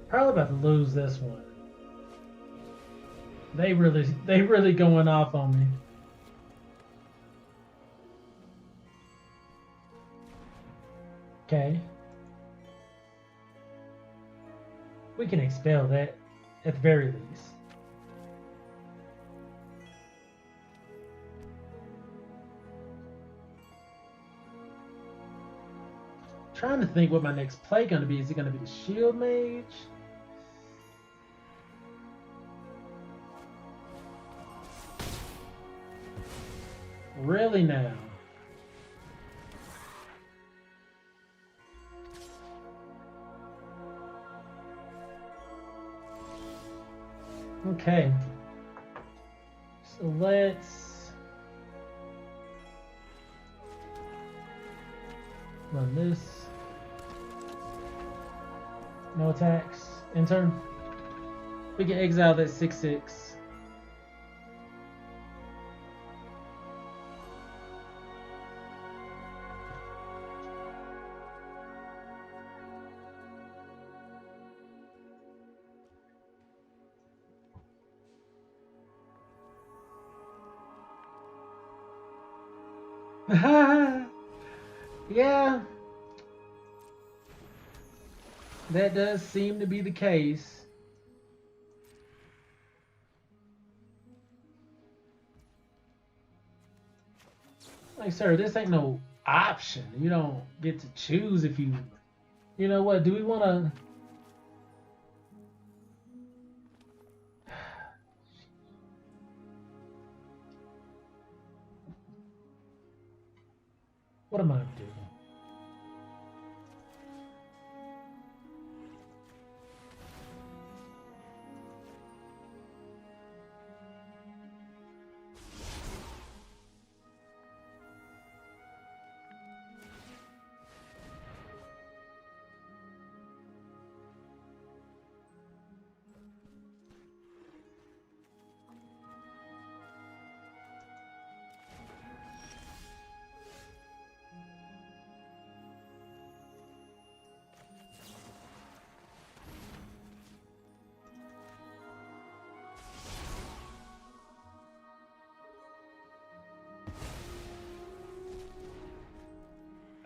probably about to lose this one. They really going off on me. Okay. We can expel that at the very least. Trying to think what my next play gonna be. Is it gonna be the Shield Mage? Really now? Okay. So let's run this. No attacks. In turn. We can exile that 6/6. Yeah, that does seem to be the case. Like, sir, this ain't no option. You don't get to choose if you... You know what, do we want to... What am I doing?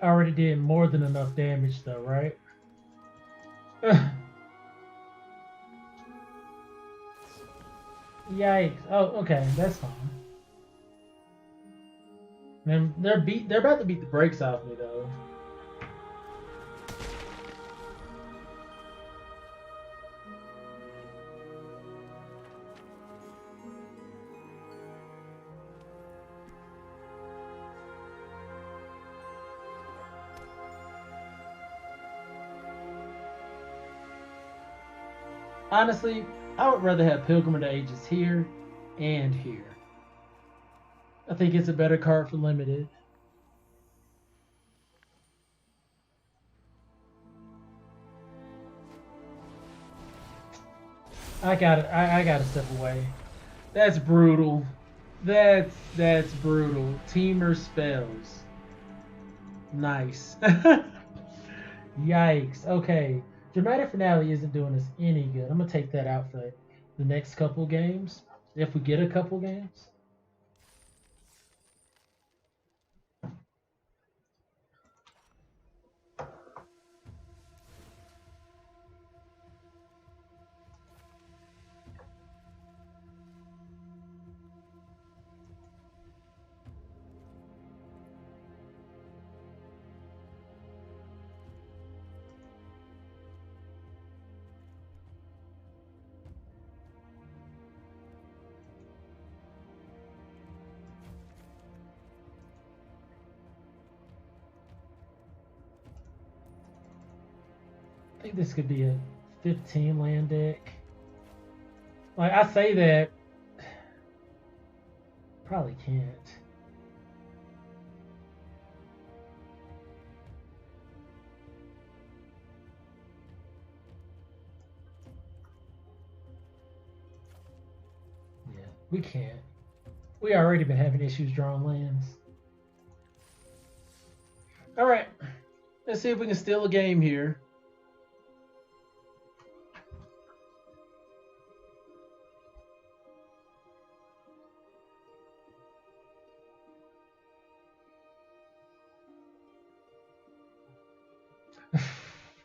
I already did more than enough damage though, right? Yikes. Oh, okay, that's fine. Man, they're about to beat the brakes off me though. Honestly, I would rather have Pilgrim of the Ages here and here. I think it's a better card for limited. I gotta step away. That's brutal. That's brutal. Teamer spells. Nice. Yikes. Okay. Dramatic Finale isn't doing us any good. I'm gonna take that out for the next couple games. If we get a couple games. I think this could be a 15 land deck. Like, I say that, probably can't. Yeah, we can't. We already been having issues drawing lands. All right, let's see if we can steal a game here.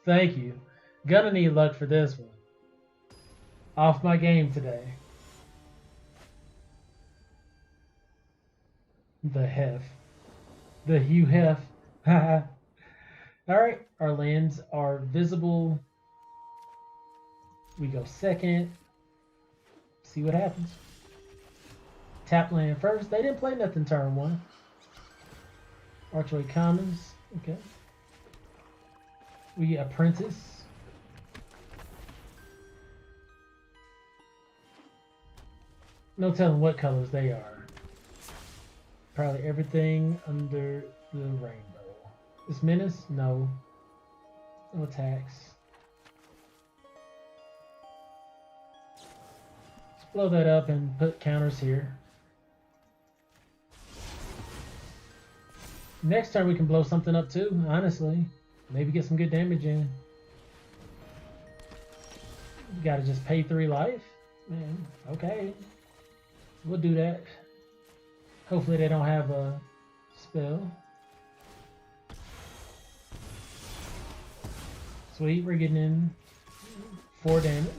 Thank you. Gonna need luck for this one. Off my game today. The hef. The Hugh Hef. Alright, our lands are visible. We go second. See what happens. Tap land first. They didn't play nothing turn one. Archway Commons. Okay. We Apprentice. No telling what colors they are. Probably everything under the rainbow. Is Menace? No. No attacks. Let's blow that up and put counters here. Next turn we can blow something up too, honestly. Maybe get some good damage in. You gotta just pay 3 life? Man, okay. We'll do that. Hopefully they don't have a spell. Sweet, we're getting in 4 damage.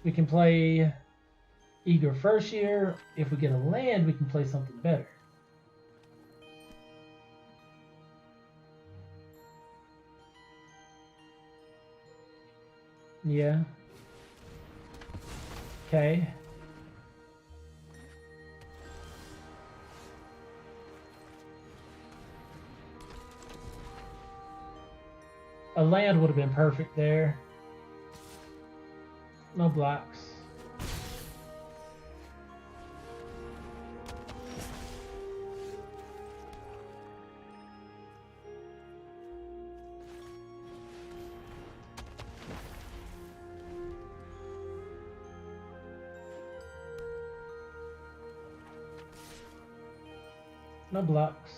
We can play Eager first year. If we get a land, we can play something better. Yeah. Okay. A land would have been perfect there. No blocks. No blocks.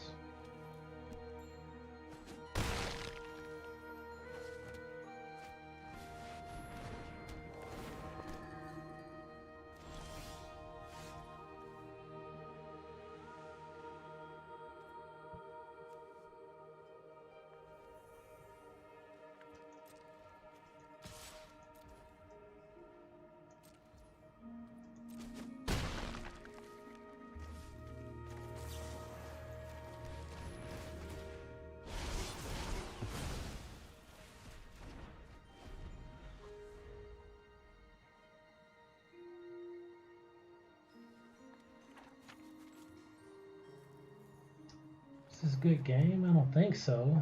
Is this a good game? I don't think so.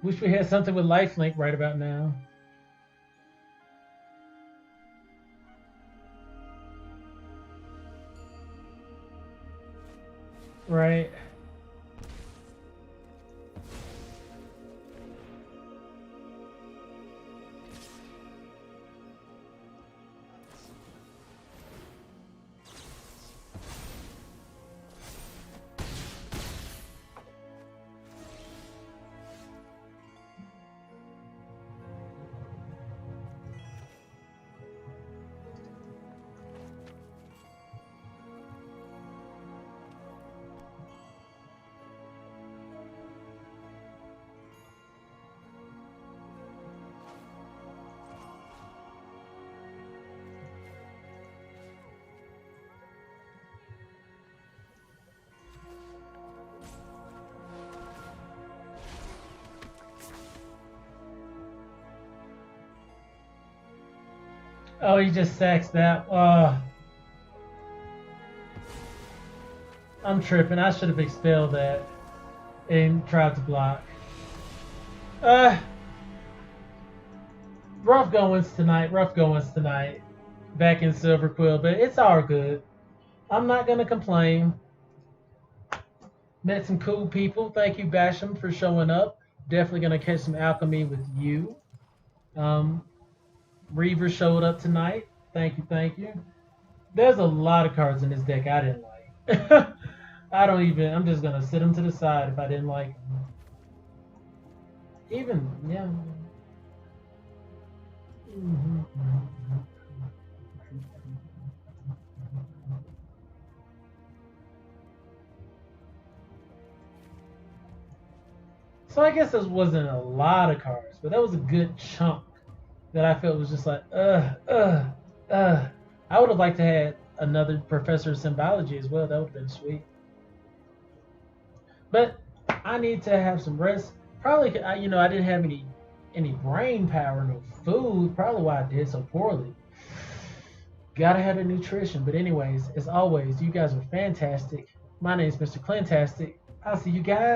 Wish we had something with lifelink right about now. Right. Oh, he just sacks that. I'm tripping. I should have expelled that and tried to block. Rough goings tonight. Rough goings tonight. Back in Silver Quill, but it's all good. I'm not gonna complain. Met some cool people. Thank you, Basham, for showing up. Definitely gonna catch some alchemy with you. Reaver showed up tonight. Thank you, thank you. There's a lot of cards in this deck I didn't like. I'm just gonna sit them to the side if I didn't like them. Even, yeah. So I guess this wasn't a lot of cards, but that was a good chunk that I felt was just like, I would have liked to have another Professor of Symbology as well. That would have been sweet. But I need to have some rest. Probably, I didn't have any brain power, no food. Probably why I did so poorly. Gotta have the nutrition. But anyways, as always, you guys are fantastic. My name is Mr. Clintastik. I'll see you guys.